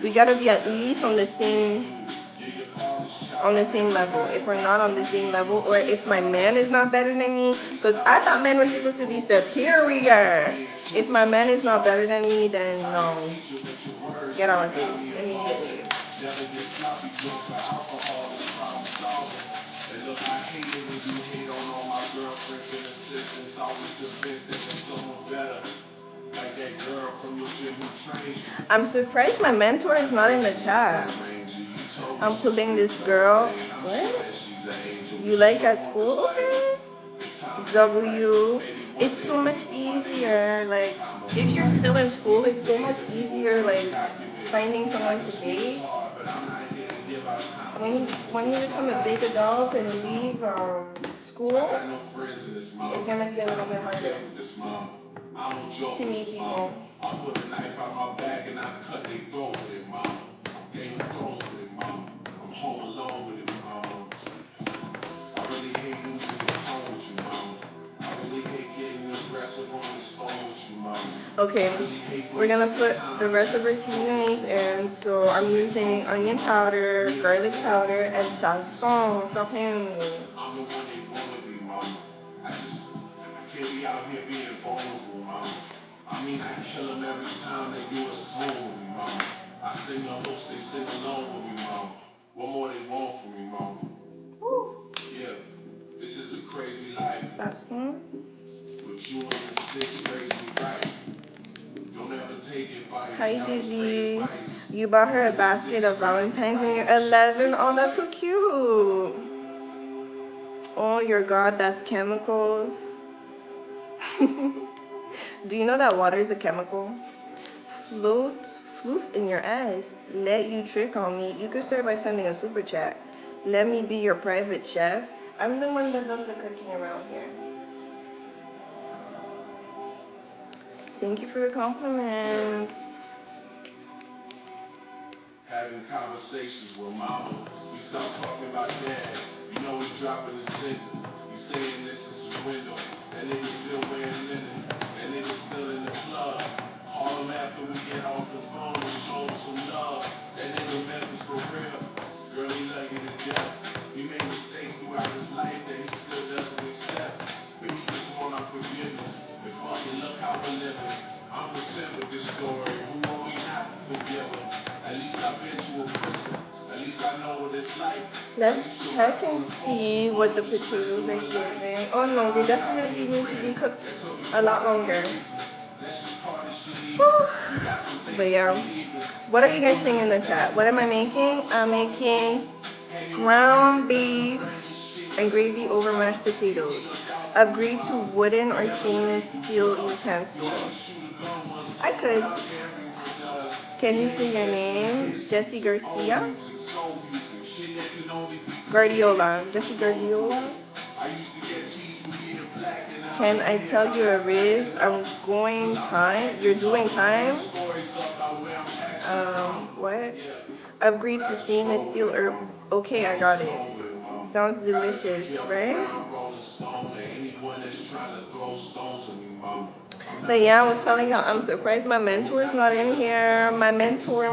Speaker 1: We gotta be at least on the same level. If we're not on the same level, or if my man is not better than me, because I thought men were supposed to be superior. If my man is not better than me, then no. Get out of here immediately. I'm surprised my mentor is not in the chat. I'm pulling this girl. What? You like at school? Okay. W. It's so much easier. Like, if you're still in school, it's so much easier, like, finding someone to date. When you become a big adult and leave school, it's gonna be a little bit harder to meet people. I put a knife out my bag and I cut their throat with it, mama. Gave them throat with it, mama. I'm home alone with it, mama. I really hate losing the phone with you, mama. I really hate getting aggressive on this phone with you, mama. Okay, we're gonna put the rest of our seasonings in. So I'm using onion powder, garlic powder, and sazon. Stop playing with me. I'm the one they wanna be, mama. I can't be out here being vulnerable, mama. I mean, I kill them every time they do a song with me, mama. I sing the host, they sing along with me, mama. What more they want from me, mama? Woo. Yeah, this is a crazy life. Sazon. But you and the stick raise me right. Don't ever take advice. Hi, Dizzy. You bought her a basket of Valentine's and you're 11. Oh, that's so cute. Oh, your God, that's chemicals. Do you know that water is a chemical? Floof in your eyes. Let you trick on me. You could start by sending a super chat. Let me be your private chef. I'm the one that does the cooking around here. Thank you for the compliments.
Speaker 3: Having conversations with mama. We start talking about dad. You know he's dropping the sentence. He's saying this is his window. That nigga still wearing linen. That nigga still in the club. Call him after we get off the phone and show him some love. That nigga Memphis for real. Girl, he love you to death. He made mistakes throughout his life that he still doesn't accept. But he just want our forgiveness. And fucking look how we're living. I'm content with this story. Who are we not to forgive him? At least I've been to a prison. At least I know what it's like.
Speaker 1: Let's check and see what the potatoes are giving. Oh no, they definitely need to be cooked a lot longer. But yeah, what are you guys saying in the chat? What am I making? I'm making ground beef and gravy over mashed potatoes. Agree to wooden or stainless steel utensils. I could. Can you say your name? Jesse Garcia? Guardiola. Jesse Guardiola? Can I tell you a riz? I'm going time. You're doing time? What? Agreed to stainless steel herb. Okay, I got it. Sounds delicious, right? But yeah, I was telling y'all, I'm surprised my mentor's not in here. My mentor.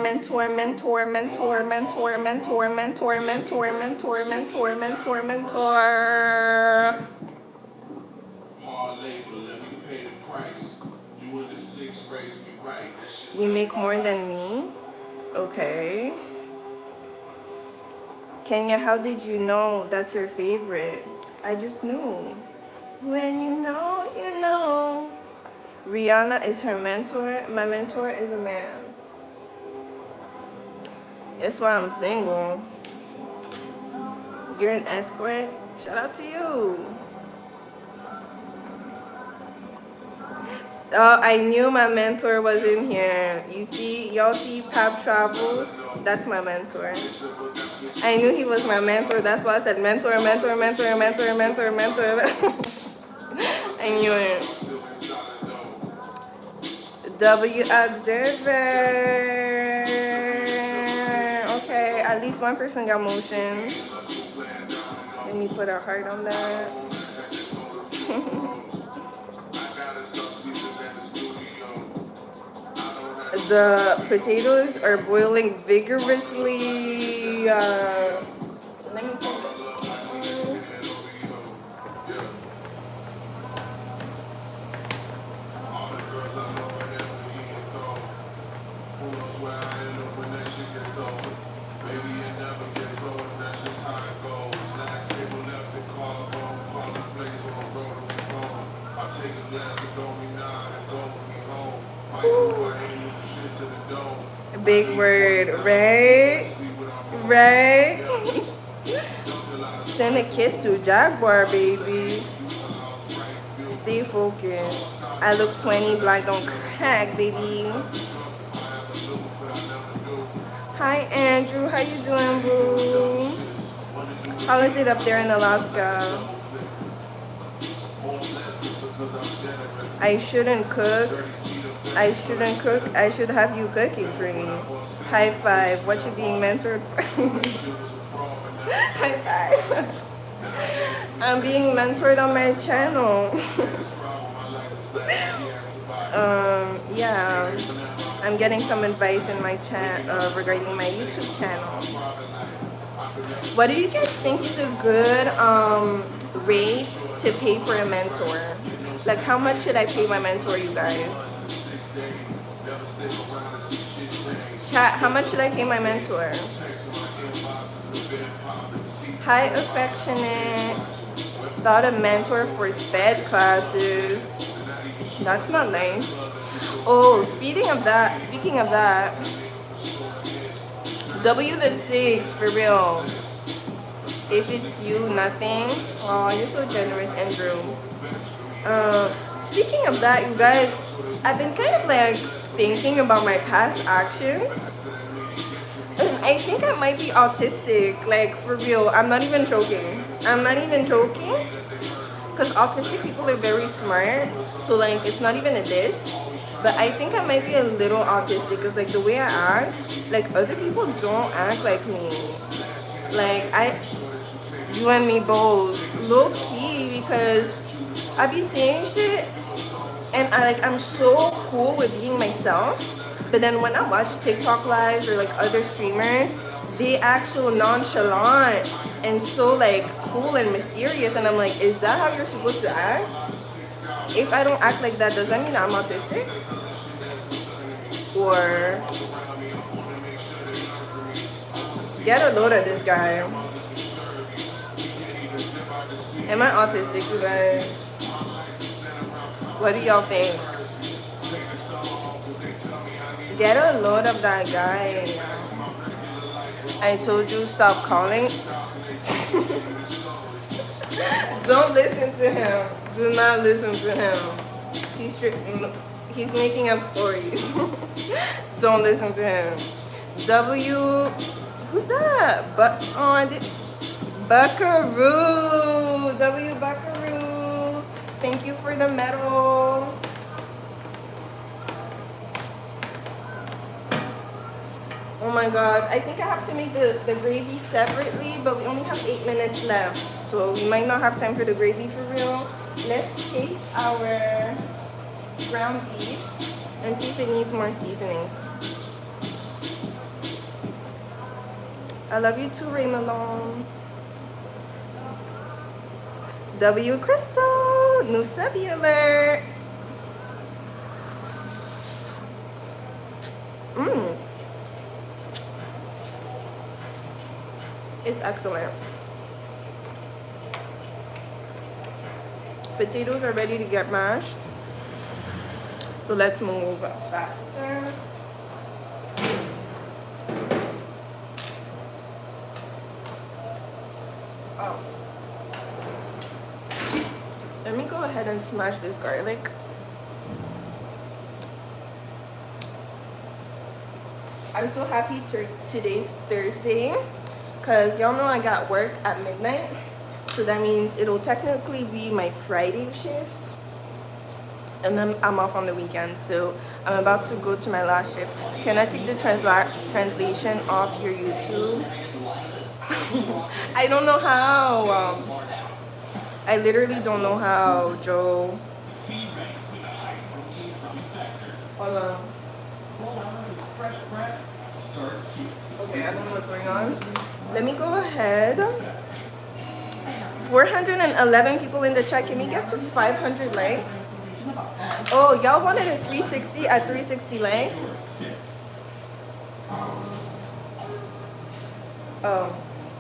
Speaker 1: You make more than me? Okay. Kenya, how did you know that's your favorite? I just knew. When you know, you know. Rihanna is her mentor. My mentor is a man. That's why I'm single. You're an escort? Shout out to you. Oh, I knew my mentor was in here. You see, y'all see Pap Travels? That's my mentor. I knew he was my mentor. That's why I said mentor. I knew it. W Observer. Okay, at least one person got motion. Let me put a heart on that. The potatoes are boiling vigorously. Let me put big word, right? Right? Send a kiss to Jaguar, baby. Stay focused. I look 20, black don't crack, baby. Hi, Andrew. How you doing, boo? How is it up there in Alaska? I shouldn't cook. I shouldn't cook. I should have you cooking for me. High five. What you being mentored? High five. I'm being mentored on my channel. Yeah. I'm getting some advice in my chat regarding my YouTube channel. What do you guys think is a good rate to pay for a mentor? Like, how much should I pay my mentor, you guys? Chat, how much should I pay my mentor? Hi, affectionate. Thought a mentor for sped classes. That's not nice. Oh, speaking of that, W the 6, for real. If it's you, nothing. Oh, you're so generous, Andrew. Speaking of that, you guys, I've been kind of like thinking about my past actions. And I think I might be autistic, like for real. I'm not even joking. I'm not even joking. Because autistic people are very smart. So like, it's not even a diss. But I think I might be a little autistic because like the way I act, like other people don't act like me. Like you and me both, low key, because I be saying shit and I'm so cool with being myself. But then when I watch TikTok lives or like other streamers, they act so nonchalant and so like cool and mysterious, and I'm like, is that how you're supposed to act? If I don't act like that, does that mean I'm autistic? Or get a load of this guy. Am I autistic, you guys? What do y'all think? Get a load of that guy. I told you stop calling. Don't listen to him. Do not listen to him. He's making up stories. Don't listen to him. W, who's that? Buckaroo. W Buckaroo. Thank you for the medal. Oh my god, I think I have to make the gravy separately, but we only have 8 minutes left, so we might not have time for the gravy for real. Let's taste our ground beef and see if it needs more seasonings. I love you too, Ray Malone. W Crystal, new subby alert. It's excellent. Potatoes are ready to get mashed. So let's move faster. Oh. Let me go ahead and smash this garlic. I'm so happy today's Thursday, because y'all know I got work at midnight. So that means it'll technically be my Friday shift. And then I'm off on the weekend. So I'm about to go to my last shift. Can I take the translation off your YouTube? I don't know how. I literally don't know how, Joe. Hold on. Okay, I don't know what's going on. Let me go ahead. 411 people in the chat. Can we get to 500 likes? Oh, y'all wanted a 360 at 360 likes? Oh,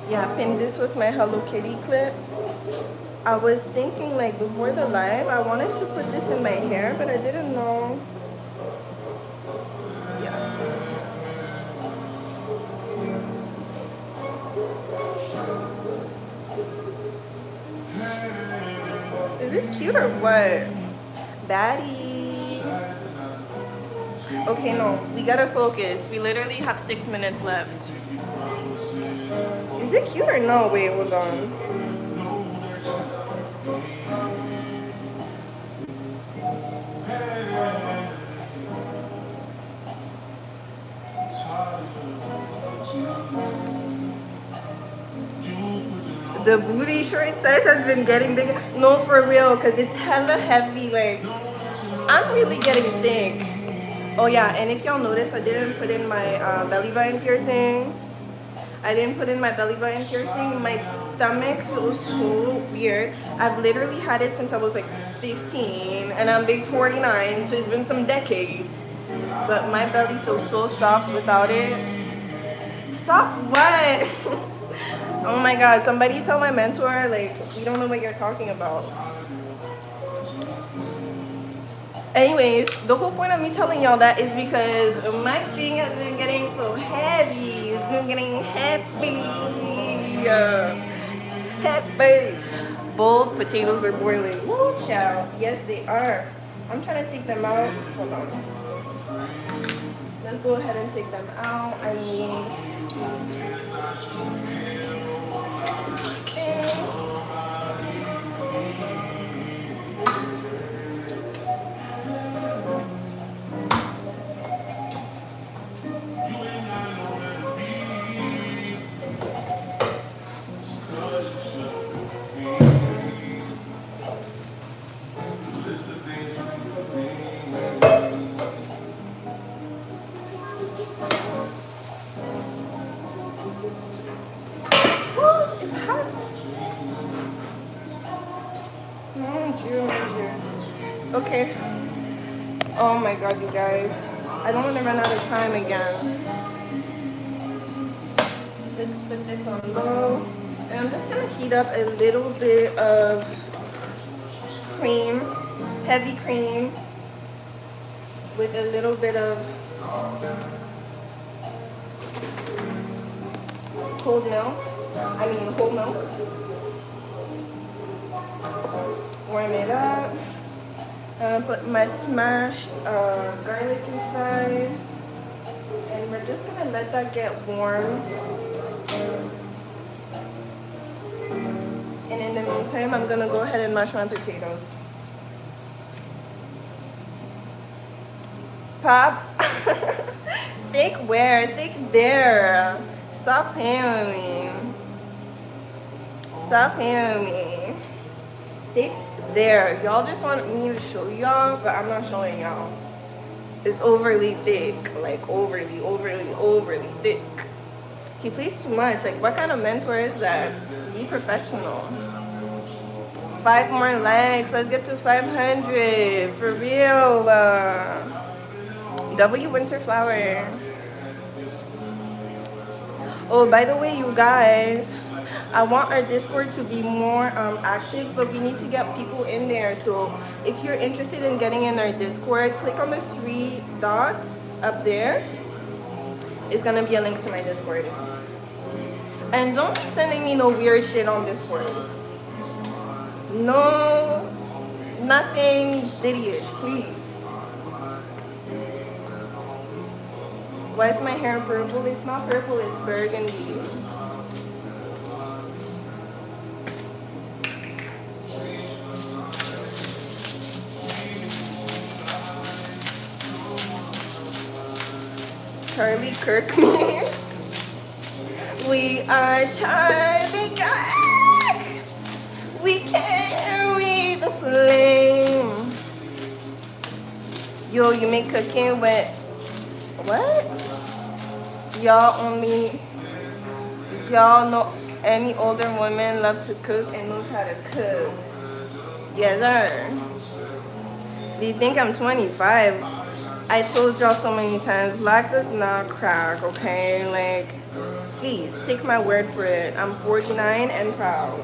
Speaker 1: yeah, pin this with my Hello Kitty clip. I was thinking like before the live, I wanted to put this in my hair, but I didn't know. Yeah. Is this cute or what? Baddie. Okay, no, we gotta focus. We literally have 6 minutes left. Is it cute or no? Wait, hold on. The booty short size has been getting bigger. No, for real, because it's hella heavy. Like, I'm really getting thick. Oh yeah, and if y'all notice, I didn't put in my belly button piercing. My stomach feels so weird. I've literally had it since I was like 15, and I'm big 49, so it's been some decades. But my belly feels so soft without it. Stop what? Oh my god, somebody tell my mentor, like, we don't know what you're talking about. Anyways, the whole point of me telling y'all that is because my thing has been getting so heavy. It's been getting heavy. Heavy. Boiled potatoes are boiling. Woo, child. Yes, they are. I'm trying to take them out. Hold on. Let's go ahead and take them out. I need... It's hot. Okay. Oh my god, you guys. I don't want to run out of time again. Let's put this on low. And I'm just going to heat up a little bit of cream, heavy cream, with a little bit of cold milk. I mean whole milk. Warm it up. Put my smashed garlic inside. And we're just gonna let that get warm. And in the meantime, I'm gonna go ahead and mash my potatoes. Pop. Thick where? Thick there. Stop playing with me. Stop playing with me. Thick there. Y'all just want me to show y'all, but I'm not showing y'all. It's overly thick. Like overly thick. He plays too much. Like, what kind of mentor is that? Be professional. 5 more likes. Let's get to 500. For real. W Winterflower. Oh, by the way, you guys, I want our Discord to be more active, but we need to get people in there. So if you're interested in getting in our Discord, click on the 3 dots up there. It's gonna be a link to my Discord. And don't be sending me no weird shit on Discord. No, nothing diddy-ish, please. Why is my hair purple? It's not purple, it's burgundy. Charlie Kirk me. We are Charlie Kirk. We carry the flame. Yo, you make cooking with what? Y'all know any older women love to cook and knows how to cook. Yes, sir. Do you think I'm 25? I told y'all so many times, black does not crack, okay? Like, please, take my word for it. I'm 49 and proud.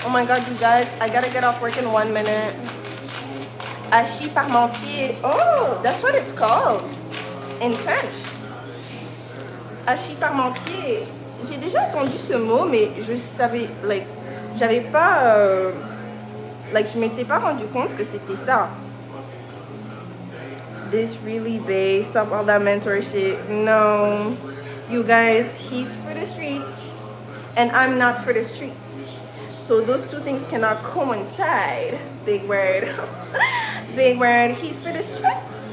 Speaker 1: Oh my god, you guys, I gotta get off work in 1 minute. Hachis parmentier. Oh, that's what it's called in French. Hachis parmentier. J'ai déjà entendu ce mot, mais je savais, like, j'avais pas, like, je m'étais pas rendu compte que c'était ça. This really based up all that mentor shit. No, you guys, he's for the streets, and I'm not for the streets. So those two things cannot coincide. Big word. Big word. He's for the streets.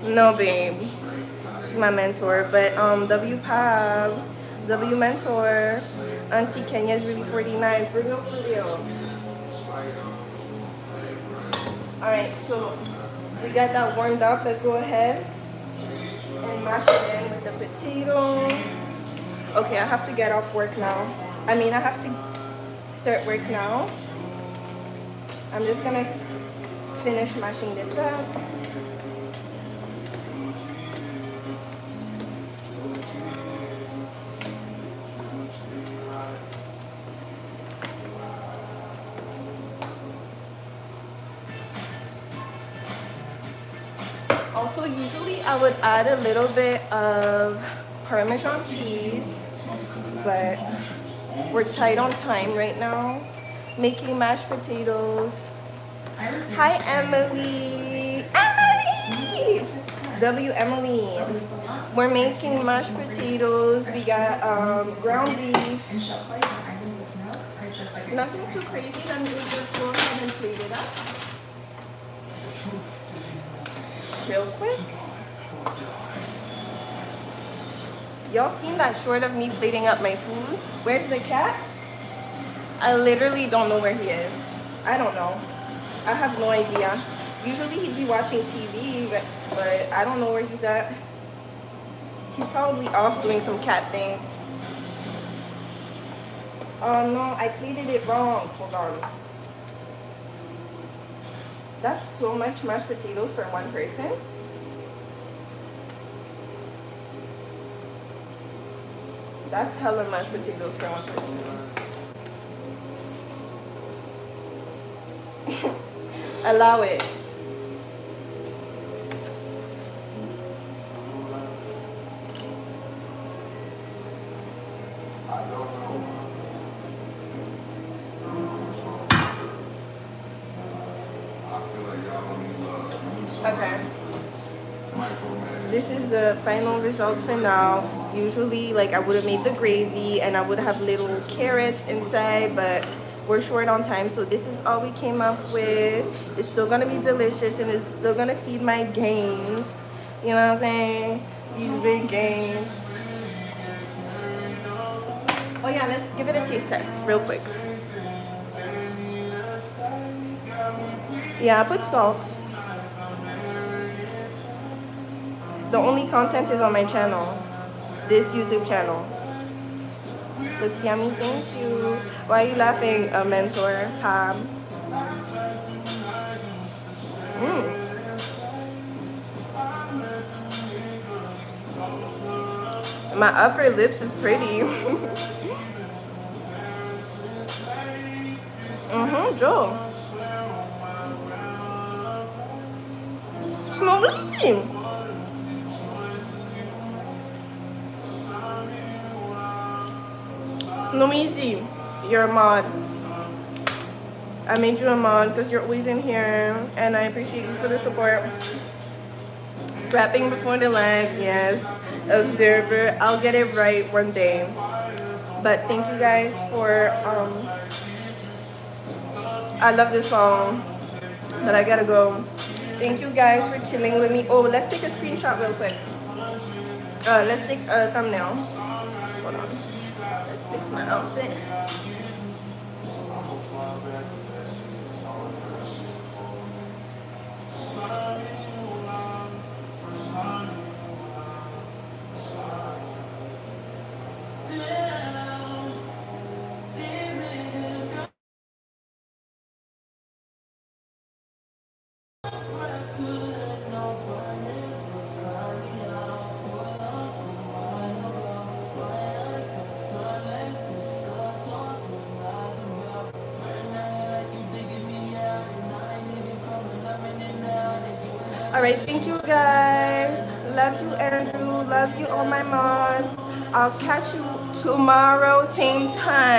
Speaker 1: No, babe. He's my mentor. But W Pab, W mentor, Auntie Kenya's really 49. For real, for real. All right, so we got that warmed up. Let's go ahead and mash it in with the potato. Okay, I have to get off work now. I mean, I have to start work now. I'm just gonna finish mashing this up. Also, usually I would add a little bit of Parmesan cheese, but we're tight on time right now. Making mashed potatoes. Hi, Emily. Emily! Emily. We're making mashed potatoes. We got ground beef. Nothing too crazy. Let me just go ahead and plate it up real quick. Y'all seen that short of me plating up my food? Where's the cat? I literally don't know where he is. I don't know. I have no idea. Usually he'd be watching TV, but I don't know where he's at. He's probably off doing some cat things. Oh no, I plated it wrong. Hold on. That's so much mashed potatoes for one person. That's hella mashed potatoes for one person. Allow it. Okay. This is the final results for now. Usually, like, I would have made the gravy and I would have little carrots inside, but we're short on time, so this is all we came up with. It's still gonna be delicious and it's still gonna feed my gains. You know what I'm saying? These big gains. Oh yeah, let's give it a taste test real quick. Yeah, I put salt. The only content is on my channel, this YouTube channel. Looks yummy, thank you. Why are you laughing, mentor, Pam? My upper lips is pretty. Joe. Smell easy. Snoeezy, you're a mod. I made you a mod because you're always in here and I appreciate you for the support. Rapping before the live, yes. Observer, I'll get it right one day. But thank you guys for, I love this song, but I gotta go. Thank you guys for chilling with me. Oh, let's take a screenshot real quick. Let's take a thumbnail. Hold on. Let's fix my outfit. Alright, thank you guys. Love you, Andrew. Love you, all my mods. I'll catch you tomorrow, same time.